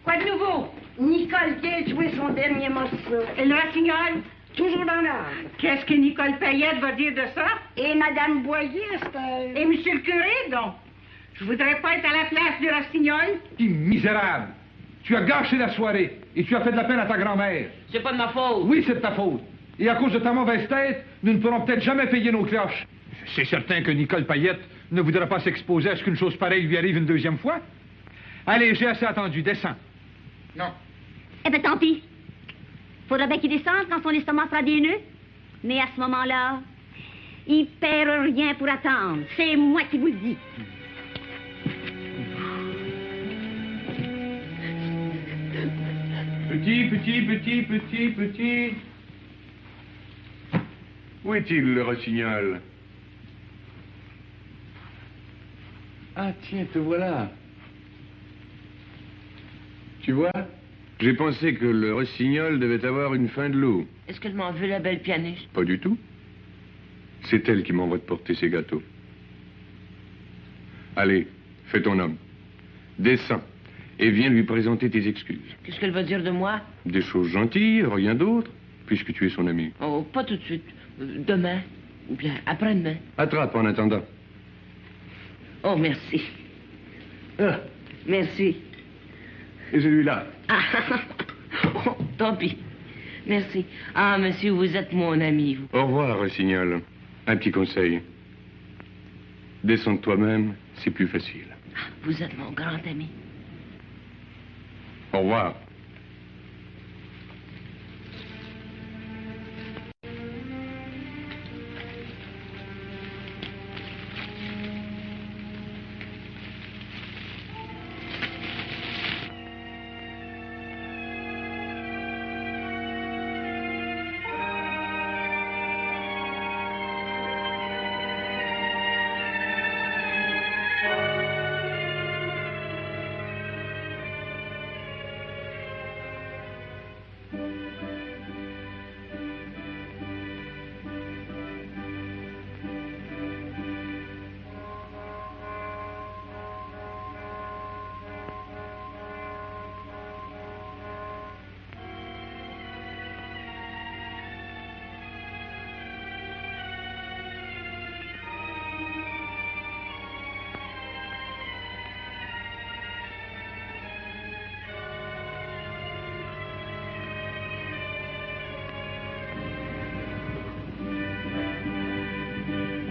Quoi de nouveau? Nicole vient de jouer son dernier morceau. Et le rossignol? Toujours dans l'art. Qu'est-ce que Nicole Payette va dire de ça? Et Madame Boyer, c'est... Et Monsieur le curé, donc? Je voudrais pas être à la place du rossignol. Petit misérable. Tu as gâché la soirée et tu as fait de la peine à ta grand-mère. C'est pas de ma faute. Oui, c'est de ta faute. Et à cause de ta mauvaise tête, nous ne pourrons peut-être jamais payer nos cloches. C'est certain que Nicole Payette ne voudra pas s'exposer à ce qu'une chose pareille lui arrive une deuxième fois. Allez, j'ai assez attendu. Descends. Non. Eh ben, tant pis. Faudra bien qu'il descende quand son estomac fera des nœuds. Mais à ce moment-là, il perd rien pour attendre. C'est moi qui vous le dis. Petit. Où est-il, le rossignol? Ah, tiens, te voilà. Tu vois? J'ai pensé que le rossignol devait avoir une fin de loup. Est-ce qu'elle m'en veut, la belle pianiste? Pas du tout. C'est elle qui m'envoie de porter ses gâteaux. Allez, fais ton homme. Descends et viens lui présenter tes excuses. Qu'est-ce qu'elle va dire de moi? Des choses gentilles, rien d'autre, puisque tu es son ami. Oh, pas tout de suite. Demain. Ou bien après-demain. Attrape en attendant. Oh, merci. Ah, merci. Et celui-là? Ah, oh, tant pis. Merci. Ah, monsieur, vous êtes mon ami, vous. Au revoir, rossignol. Un petit conseil. Descends de toi-même, c'est plus facile. Ah, vous êtes mon grand ami. Au revoir.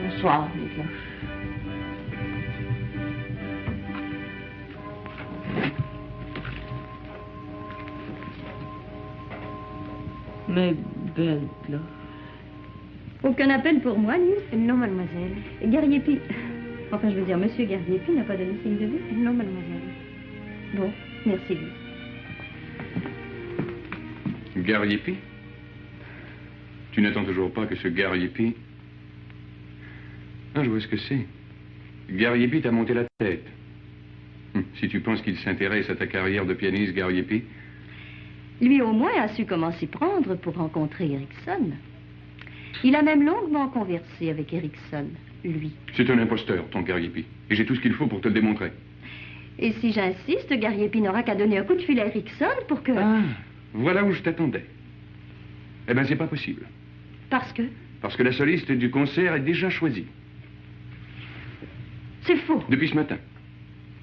Bonsoir, les cloches. Mes belles cloches. Aucun appel pour moi, Lise? Non, mademoiselle. Gariepi. Enfin, je veux dire, monsieur Gariepi n'a pas donné signe de vie? Non, mademoiselle. Bon, merci, Lise. Gariepi? Tu n'attends toujours pas que ce Gariepi... Ah, je vois ce que c'est. Gariepi t'a monté la tête. Si tu penses qu'il s'intéresse à ta carrière de pianiste, Gariepi... Lui, au moins, a su comment s'y prendre pour rencontrer Erickson. Il a même longuement conversé avec Erickson, lui. C'est un imposteur, ton Gariepi. Et j'ai tout ce qu'il faut pour te le démontrer. Et si j'insiste, Gariepi n'aura qu'à donner un coup de fil à Erickson pour que... Ah, voilà où je t'attendais. Eh bien, c'est pas possible. Parce que? Parce que la soliste du concert est déjà choisie. C'est faux. Depuis ce matin.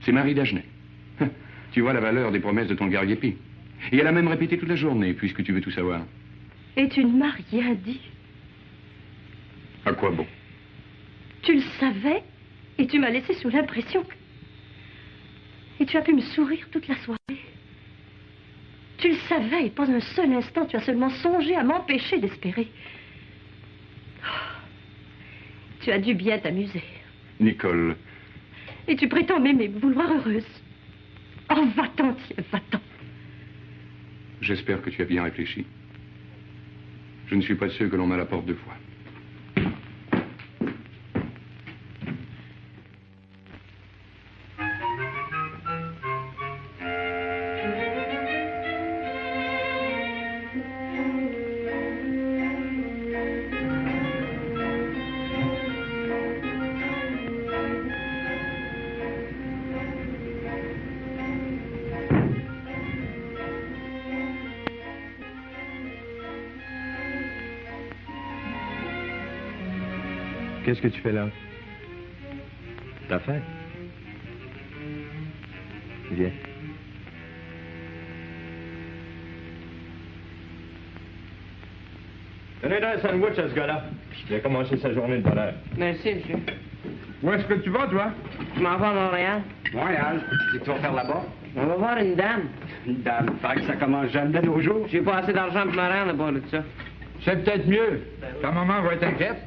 C'est Marie Dagenet. Tu vois la valeur des promesses de ton Gariepi. Et elle a même répété toute la journée, puisque tu veux tout savoir. Et tu ne m'as rien dit. À quoi bon? Tu le savais, et tu m'as laissé sous l'impression que... Et tu as pu me sourire toute la soirée. Tu le savais, et pas un seul instant, tu as seulement songé à m'empêcher d'espérer. Oh, tu as dû bien t'amuser. Nicole. Et tu prétends m'aimer, me vouloir heureuse. Oh, va-t'en, tiens, va-t'en. J'espère que tu as bien réfléchi. Je ne suis pas sûr que l'on m'a la porte deux fois. Qu'est-ce que tu fais là? T'as faim? Viens. Donnez-le un sandwich à ce gars-là. Il a commencé sa journée de bonne heure. Merci, monsieur. Où est-ce que tu vas, toi? Je m'en vais à Montréal. Montréal. Qu'est-ce que tu vas faire là-bas? On va voir une dame. Une dame. Fait que ça commence jamais de nos jours. J'ai pas assez d'argent pour me rendre à bord de ça. C'est peut-être mieux. Ta maman va être inquiète.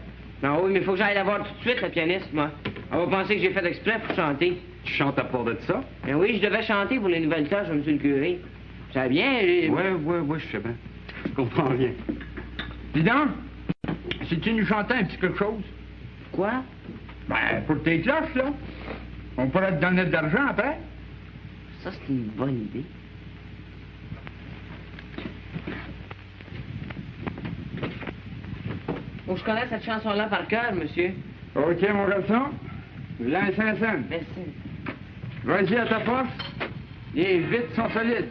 Non, oui, mais il faut que j'aille la voir tout de suite, la pianiste, moi. On va penser que j'ai fait exprès pour chanter. Tu chantes à part de ça? Ben oui, je devais chanter pour les nouvelles tâches, monsieur le curé. Ça va bien? Oui, je sais bien. Je comprends bien. Dis donc, si tu nous chantais un petit quelque chose? Quoi? Ben, pour tes cloches, là. On pourrait te donner de l'argent après. Ça, c'est une bonne idée. Faut que je connaisse cette chanson-là par cœur, monsieur. OK, mon garçon. Viens à Saint-Saëns. Merci. Vas-y à ta force. Les vitres sont solides.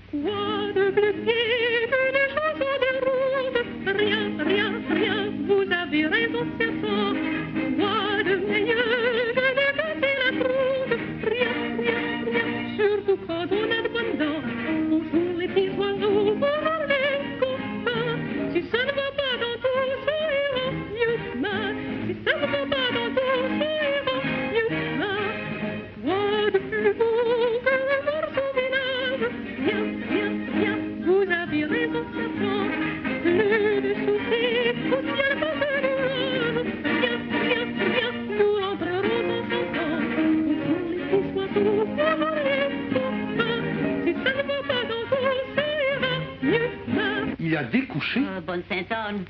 Quoi de plus gai que les chansons de route? Rien, rien, rien, vous avez raison, c'est fort. Quoi de meilleur que de casser la croûte? Rien, rien, rien, surtout quand on a de bonnes dents. On joue les petits oiseaux pour les copains. Si ça ne va pas dans tout, ça ira mieux demain. Si ça ne va pas dans tout, ça ira mieux demain. Quoi de plus beau que le morceau village? Rien, rien, rien, vous avez raison, ça prend. Plus de soucis, au ciel pas de nuages. Rien, rien, rien, nous entrerons en chantant. Au fond, les petits oiseaux pour les copains. Si ça ne va pas dans tout, ça ira mieux demain. Il a découché? Ah, bonne Sainte-Anne.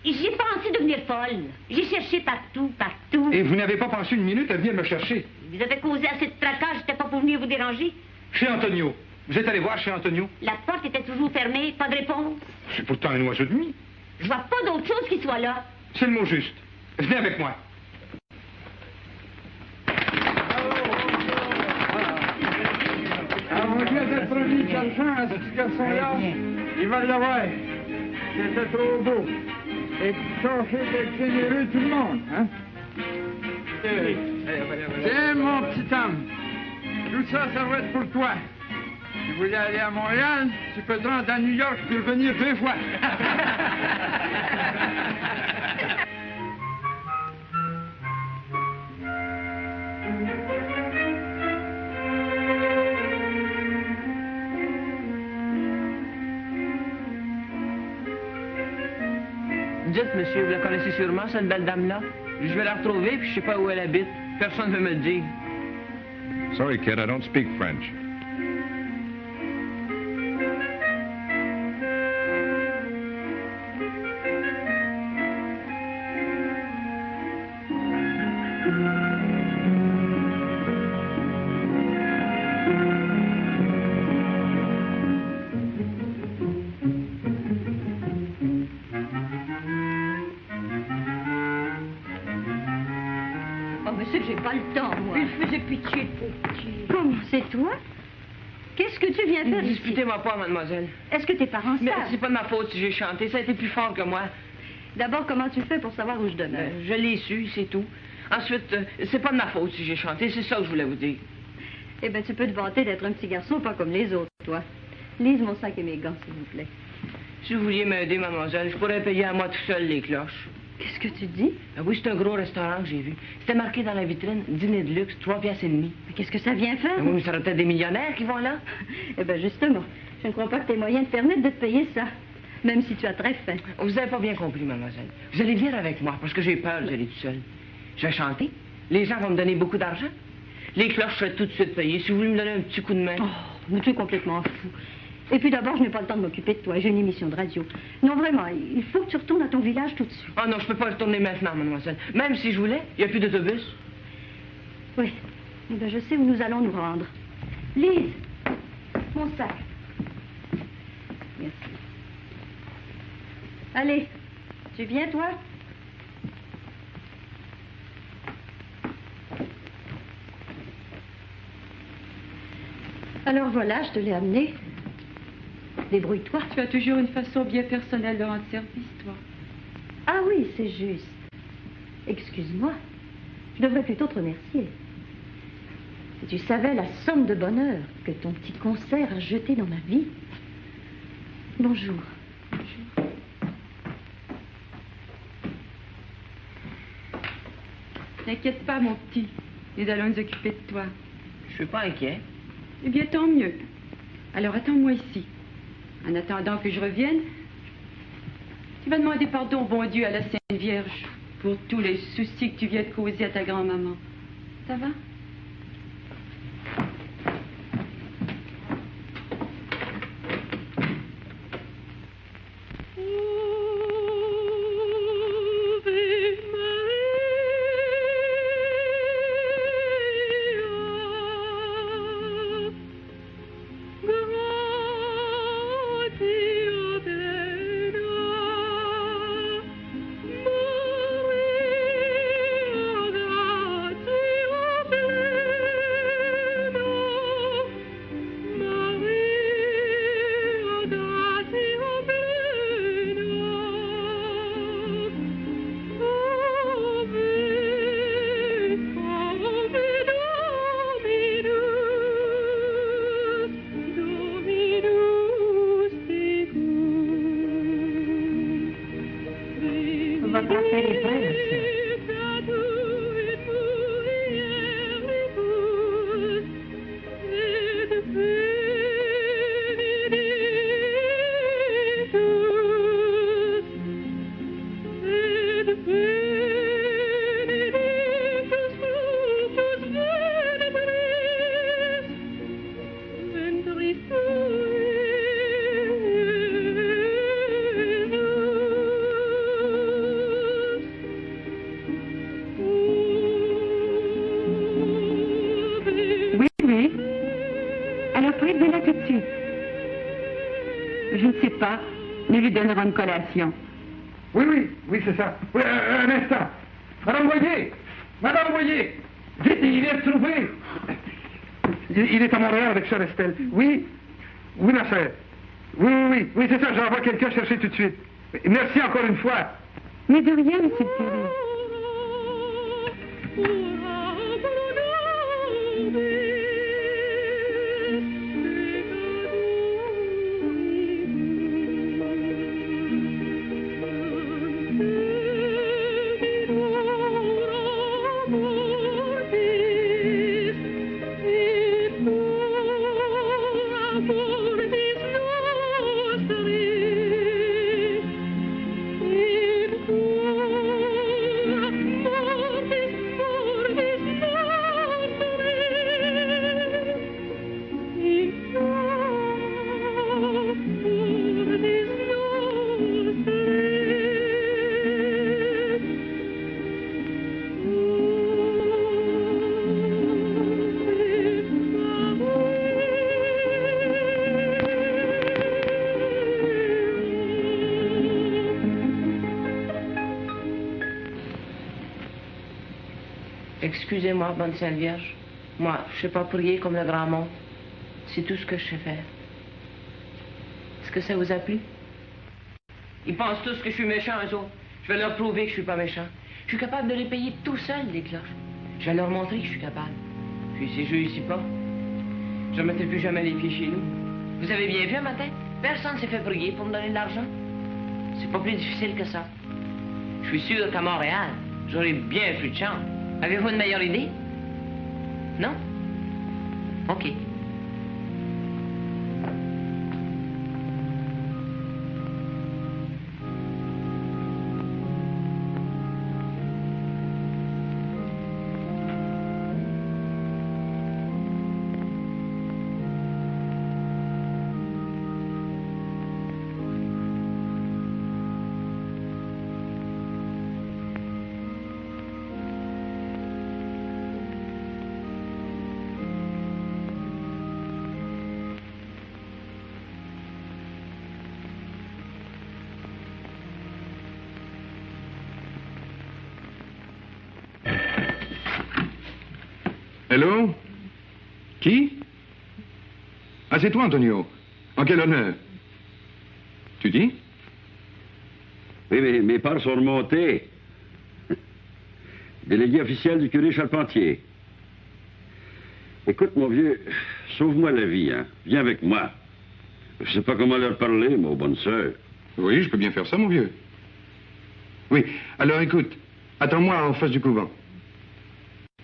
J'ai pensé devenir folle. J'ai cherché partout, partout. Et vous n'avez pas pensé une minute à venir me chercher? Vous avez causé assez de tracas, j'étais pas pour venir vous déranger. Chez Antonio. Vous êtes allé voir chez Antonio? La porte était toujours fermée, pas de réponse. C'est pourtant un oiseau de nuit. Je vois pas d'autre chose qui soit là. C'est le mot juste. Venez avec moi. Vous êtes promis d'argent à ce petit garçon-là. Il va l'avoir. C'était trop beau. Et ça fait généreux tout le monde, hein? Tiens, mon petit homme. Tout ça, ça va être pour toi. Si vous voulez aller à Montréal, tu peux te rendre à New York puis revenir 2 fois. Dites, monsieur, vous la connaissez sûrement, cette belle dame-là? Je vais la retrouver, puis je sais pas où elle habite. Personne ne veut me le dire. Sorry, kid, I don't speak French. Oh, monsieur, j'ai pas le temps, moi. Il faisait pitié de petit. Comment, c'est toi? Qu'est-ce que tu viens faire ici? Disputez-moi pas, mademoiselle. Est-ce que tes parents Mais savent? c'est pas de ma faute si j'ai chanté. Ça a été plus fort que moi. D'abord, comment tu fais pour savoir où je demeure? Je l'ai su, c'est tout. Ensuite, c'est pas de ma faute si j'ai chanté. C'est ça que je voulais vous dire. Eh bien, tu peux te vanter d'être un petit garçon, pas comme les autres, toi. Lise mon sac et mes gants, s'il vous plaît. Si vous vouliez m'aider, mademoiselle, je pourrais payer à moi tout seul les cloches. Qu'est-ce que tu dis? Ah oui, c'est un gros restaurant que j'ai vu. C'était marqué dans la vitrine, dîner de luxe, 3,5 piastres. Mais qu'est-ce que ça vient faire? Ah oui, mais ça aurait peut-être des millionnaires qui vont là. Eh bien, justement, je ne crois pas que tu aies moyen de permettre de te payer ça. Même si tu as très faim. Vous n'avez pas bien compris, mademoiselle. Vous allez venir avec moi, parce que j'ai peur d'aller tout seul. Je vais chanter. Les gens vont me donner beaucoup d'argent. Les cloches seraient tout de suite payées. Si vous voulez me donner un petit coup de main. Oh, mais tu es complètement fou. Et puis d'abord, je n'ai pas le temps de m'occuper de toi. J'ai une émission de radio. Non, vraiment, il faut que tu retournes à ton village tout de suite. Oh non, je peux pas retourner maintenant, mademoiselle. Même si je voulais, il n'y a plus d'autobus. Oui. Eh bien, je sais où nous allons nous rendre. Lise, mon sac. Merci. Allez, tu viens, toi? Alors voilà, je te l'ai amené. Débrouille-toi. Tu as toujours une façon bien personnelle de rendre service, toi. Ah oui, c'est juste. Excuse-moi. Je devrais plutôt te remercier. Si tu savais la somme de bonheur que ton petit concert a jeté dans ma vie. Bonjour. T'inquiète pas, mon petit. Nous allons nous occuper de toi. Je suis pas inquiet. Eh bien, tant mieux. Alors, attends-moi ici. En attendant que je revienne, tu vas demander pardon au bon Dieu à la Sainte Vierge pour tous les soucis que tu viens de causer à ta grand-maman. Ça va? Une collation. Oui, c'est ça. Oui, un instant. Madame Boyer, vite, il vient de trouver. Il est à Montréal avec Sœur Estelle. Oui, ma sœur. Oui, c'est ça, j'envoie quelqu'un chercher tout de suite. Merci encore une fois. Mais de rien, monsieur le curé. Excusez-moi, bonne Sainte Vierge. Moi, je sais pas prier comme le grand monde. C'est tout ce que je sais faire. Est-ce que ça vous a plu? Ils pensent tous que je suis méchant, eux autres. Je vais leur prouver que je suis pas méchant. Je suis capable de les payer tout seul, les cloches. Je vais leur montrer que je suis capable. Puis si je réussis pas, je ne mettrai plus jamais les pieds chez nous. Vous avez bien vu un matin? Personne ne s'est fait prier pour me donner de l'argent. C'est pas plus difficile que ça. Je suis sûr qu'à Montréal, j'aurai bien plus de chance. Avez-vous une meilleure idée? Non? OK. Hello? Qui? Ah, c'est toi, Antonio. En quel honneur? Tu dis? Oui, mais mes parts sont remontées. Délégué officiel du curé Charpentier. Écoute, mon vieux, sauve-moi la vie, hein. Viens avec moi. Je sais pas comment leur parler, moi, aux bonnes sœurs. Oui, je peux bien faire ça, mon vieux. Oui, alors écoute, attends-moi en face du couvent.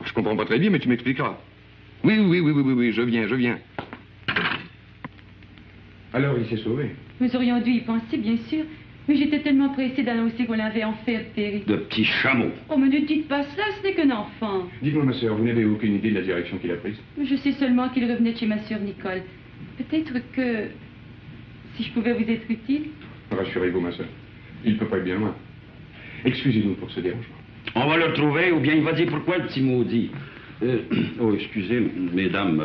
Je comprends pas très bien, mais tu m'expliqueras. Oui, je viens. Alors, il s'est sauvé. Nous aurions dû y penser, bien sûr, mais j'étais tellement pressée d'annoncer qu'on l'avait enfermé. De petits chameaux. Oh, mais ne dites pas cela, ce n'est qu'un enfant. Dites-moi, ma sœur, vous n'avez aucune idée de la direction qu'il a prise? Je sais seulement qu'il revenait de chez ma sœur Nicole. Peut-être que... si je pouvais vous être utile... Rassurez-vous, ma sœur. Il ne peut pas être bien loin. Excusez-nous pour ce dérangement. On va le retrouver, ou bien il va dire pourquoi le petit maudit. Oh, excusez, mesdames,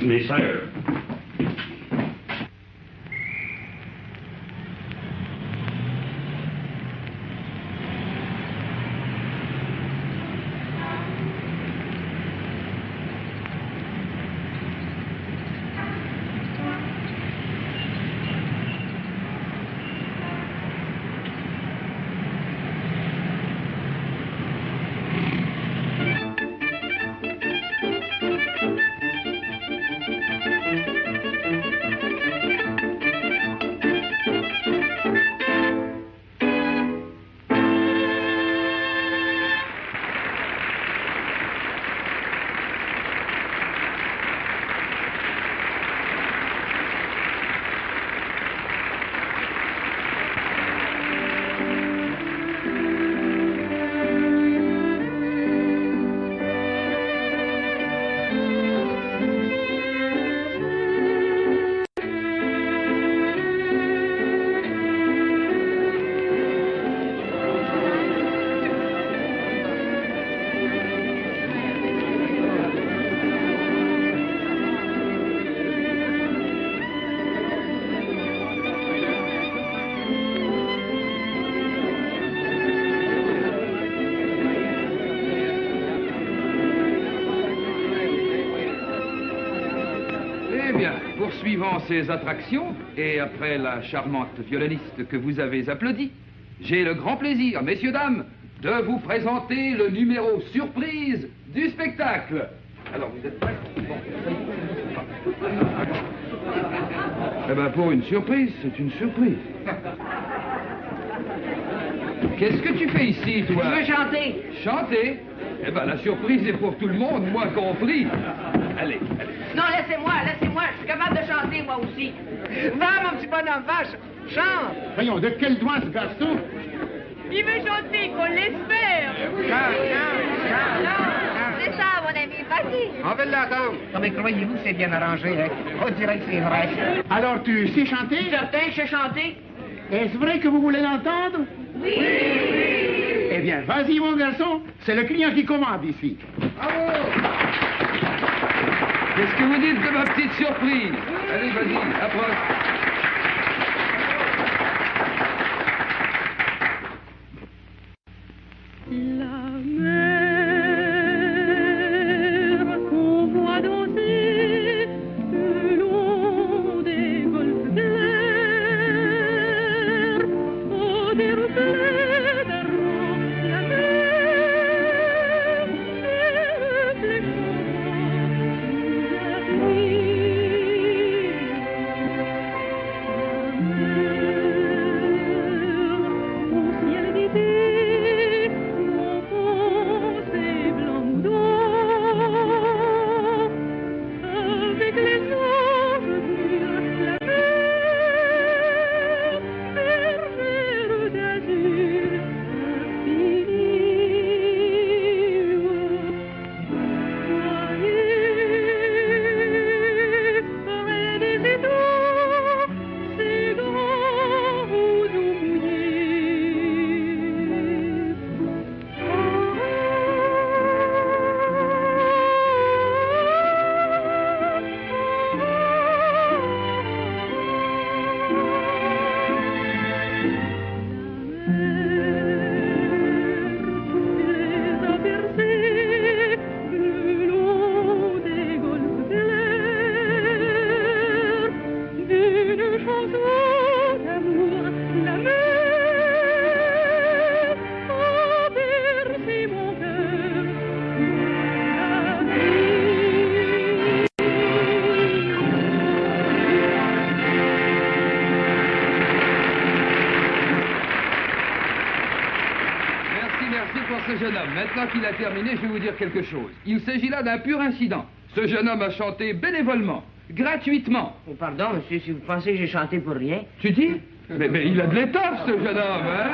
mes sœurs. Poursuivant ces attractions, et après la charmante violoniste que vous avez applaudie, j'ai le grand plaisir, messieurs, dames, de vous présenter le numéro surprise du spectacle. Alors, vous êtes prêts? Bon. Eh ben, pour une surprise, c'est une surprise. Qu'est-ce que tu fais ici, toi? Je veux chanter. Chanter? Eh ben, la surprise est pour tout le monde, moi compris. Allez, allez. Non, laissez-moi. Je suis capable de chanter, moi aussi. Va, mon petit bonhomme, va, chante. Voyons, de quel doigt ce garçon? Il veut chanter, qu'on l'espère. C'est ça, mon ami, vas-y. On veut l'entendre. Non, mais croyez-vous que c'est bien arrangé, hein? On dirait que c'est vrai. Alors, tu sais chanter? Certain que je sais chanter. Est-ce vrai que vous voulez l'entendre? Oui. Eh bien, vas-y, mon garçon. C'est le client qui commande ici. Bravo! Qu'est-ce que vous dites de ma petite surprise? Allez, vas-y, approche. La mer qu'on voit danser le long des golfes clairs, au déroulé d'argent, la mer et le maintenant qu'il a terminé, je vais vous dire quelque chose. Il s'agit là d'un pur incident. Ce jeune homme a chanté bénévolement, gratuitement. Oh, pardon, monsieur, si vous pensez que j'ai chanté pour rien. Tu dis? Mais il a de l'étoffe, ce jeune homme, hein?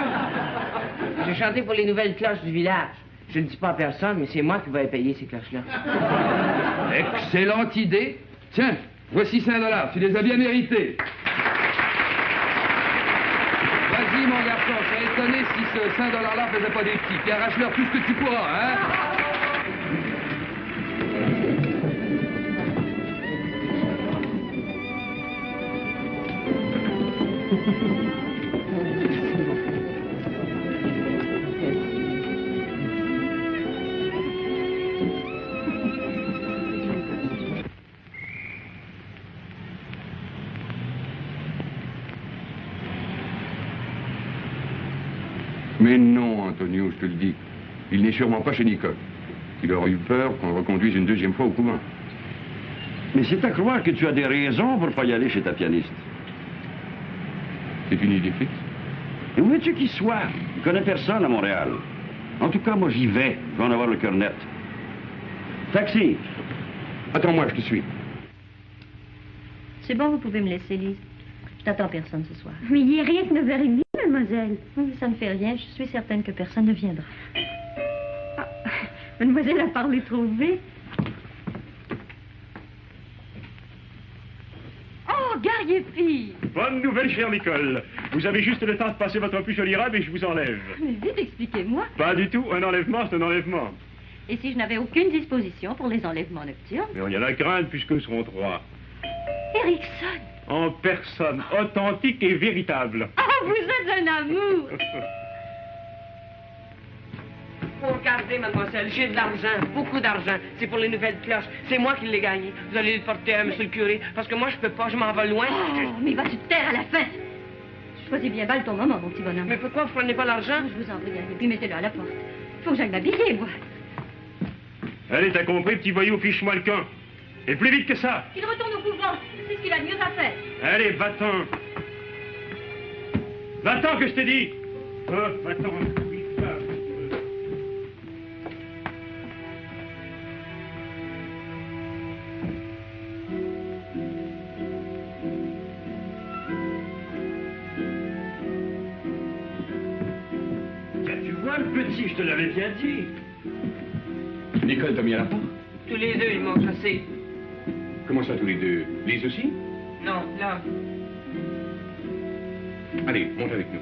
J'ai chanté pour les nouvelles cloches du village. Je ne dis pas à personne, mais c'est moi qui vais payer ces cloches-là. Excellente idée. Tiens, voici 5 $. Tu les as bien mérités. Vas-y, mon garçon, je serais étonné si ce 5 $-là faisait pas des petits. Puis arrache-leur tout ce que tu pourras, hein? Mais non, Antonio, je te le dis. Il n'est sûrement pas chez Nicole. Il aurait eu peur qu'on le reconduise une deuxième fois au couvent. Mais c'est à croire que tu as des raisons pour ne pas y aller chez ta pianiste. C'est une idée fixe. Et où veux-tu qu'il soit? Il ne connaît personne à Montréal. En tout cas, moi, j'y vais. Je vais en avoir le cœur net. Taxi! Attends-moi, je te suis. C'est bon, vous pouvez me laisser, Lise. Je n'attends personne ce soir. Mais il n'y a rien que 9h30, mademoiselle. Oui, ça ne fait rien. Je suis certaine que personne ne viendra. Ah, mademoiselle a parlé trop vite. Oh, Gariepi! Bonne nouvelle, chère Nicole. Vous avez juste le temps de passer votre plus jolie robe et je vous enlève. Mais vite, expliquez-moi. Pas du tout. Un enlèvement, c'est un enlèvement. Et si je n'avais aucune disposition pour les enlèvements nocturnes? Mais on y a la crainte puisque nous serons 3. Erickson! En personne, authentique et véritable. Ah, vous êtes un amour! Oh, regardez, mademoiselle, j'ai de l'argent, beaucoup d'argent. C'est pour les nouvelles cloches. C'est moi qui l'ai gagné. Vous allez le porter à monsieur le curé, parce que moi, je peux pas, je m'en vais loin. Oh, mais vas-tu te taire à la fin? Choisis bien balle ton moment, mon petit bonhomme. Mais pourquoi vous prenez pas l'argent? Je vous en prie, et puis mettez-le à la porte. Faut que j'aille m'habiller, moi. Allez, t'as compris, petit voyou, fiche-moi le camp. Et plus vite que ça. Il retourne au couvent. C'est ce qu'il a de mieux à faire. Allez, va-t'en. Va-t'en, que je t'ai dit. Va-t'en. Oui, va. Tu vois, le petit, je te l'avais bien dit. Nicole t'a mis à la porte? Tous les deux, ils m'ont chassé. Comment ça, tous les deux? Lise aussi? Non, là. Allez, monte avec nous.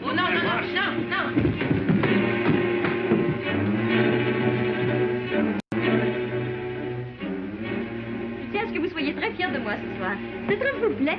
Oh non, non, non, non, non. Je tiens à ce que vous soyez très fiers de moi ce soir. C'est très vous plaît.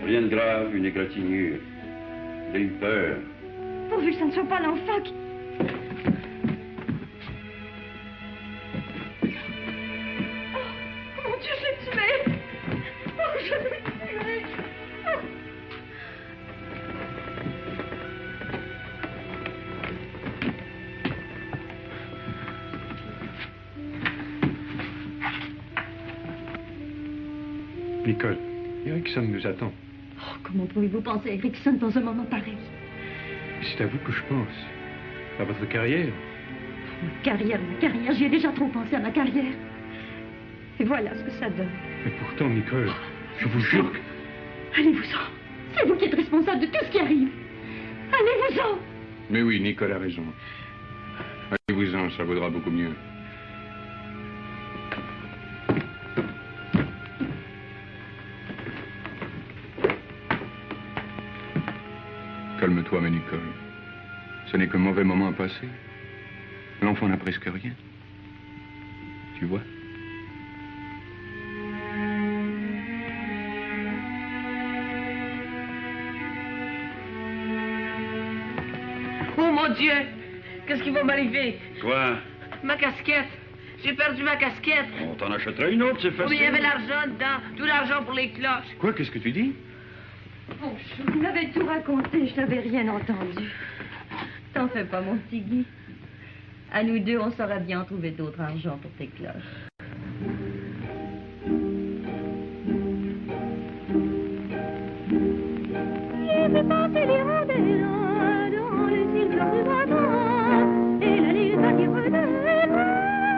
Rien de grave, une égratignure. J'ai eu peur. Pourvu que ça ne soit pas l'enfant qui... Oh, mon Dieu, je l'ai tué! Oh, je l'ai tué! Oh. Nicole, Erickson nous attend. Oh, comment pouvez-vous penser à Erickson dans un moment pareil? C'est à vous que je pense. À votre carrière. Ma carrière, j'y ai déjà trop pensé à ma carrière. Et voilà ce que ça donne. Mais pourtant, Nicole, je vous jure que... Allez-vous-en. C'est vous qui êtes responsable de tout ce qui arrive. Allez-vous-en. Mais oui, Nicole a raison. Allez-vous-en, ça vaudra beaucoup mieux. Calme-toi, mais Nicole. Ce n'est qu'un mauvais moment à passer. L'enfant n'a presque rien. Tu vois? mon Dieu! Qu'est-ce qui va m'arriver? Quoi? Ma casquette. J'ai perdu ma casquette. On t'en achètera une autre, c'est Oh, mais il y facile. avait l'argent dedans. Tout l'argent pour les cloches. Quoi, qu'est-ce que tu dis? Oh, je m'avais tout raconté, je n'avais rien entendu. T'en fais pas, mon petit Guy. À nous deux, on saura bien trouver d'autres argent pour tes cloches. J'ai fait passer les rondelles dans les cils fleurs du printemps et la lune qui redelle.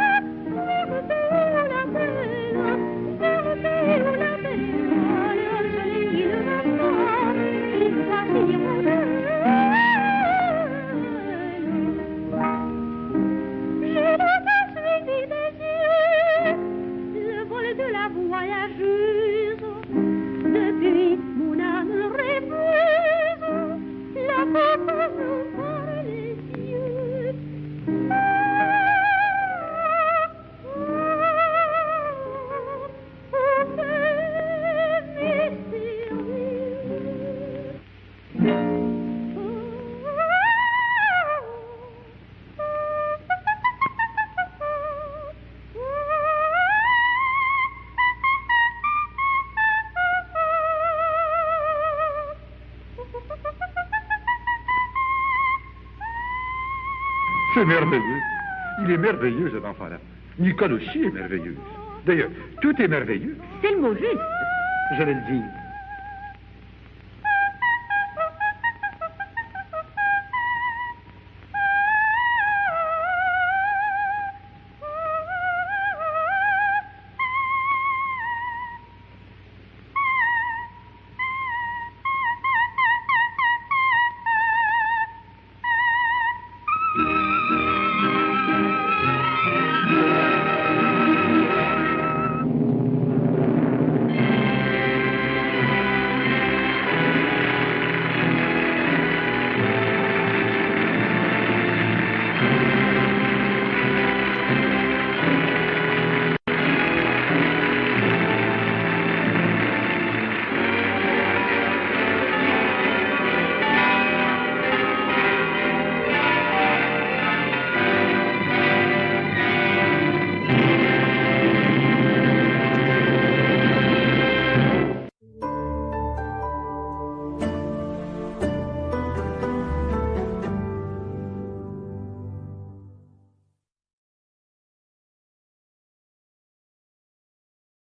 C'est merveilleux. Il est merveilleux, cet enfant-là. Nicole aussi est merveilleuse. D'ailleurs, tout est merveilleux. C'est le mot juste. J'allais le dire.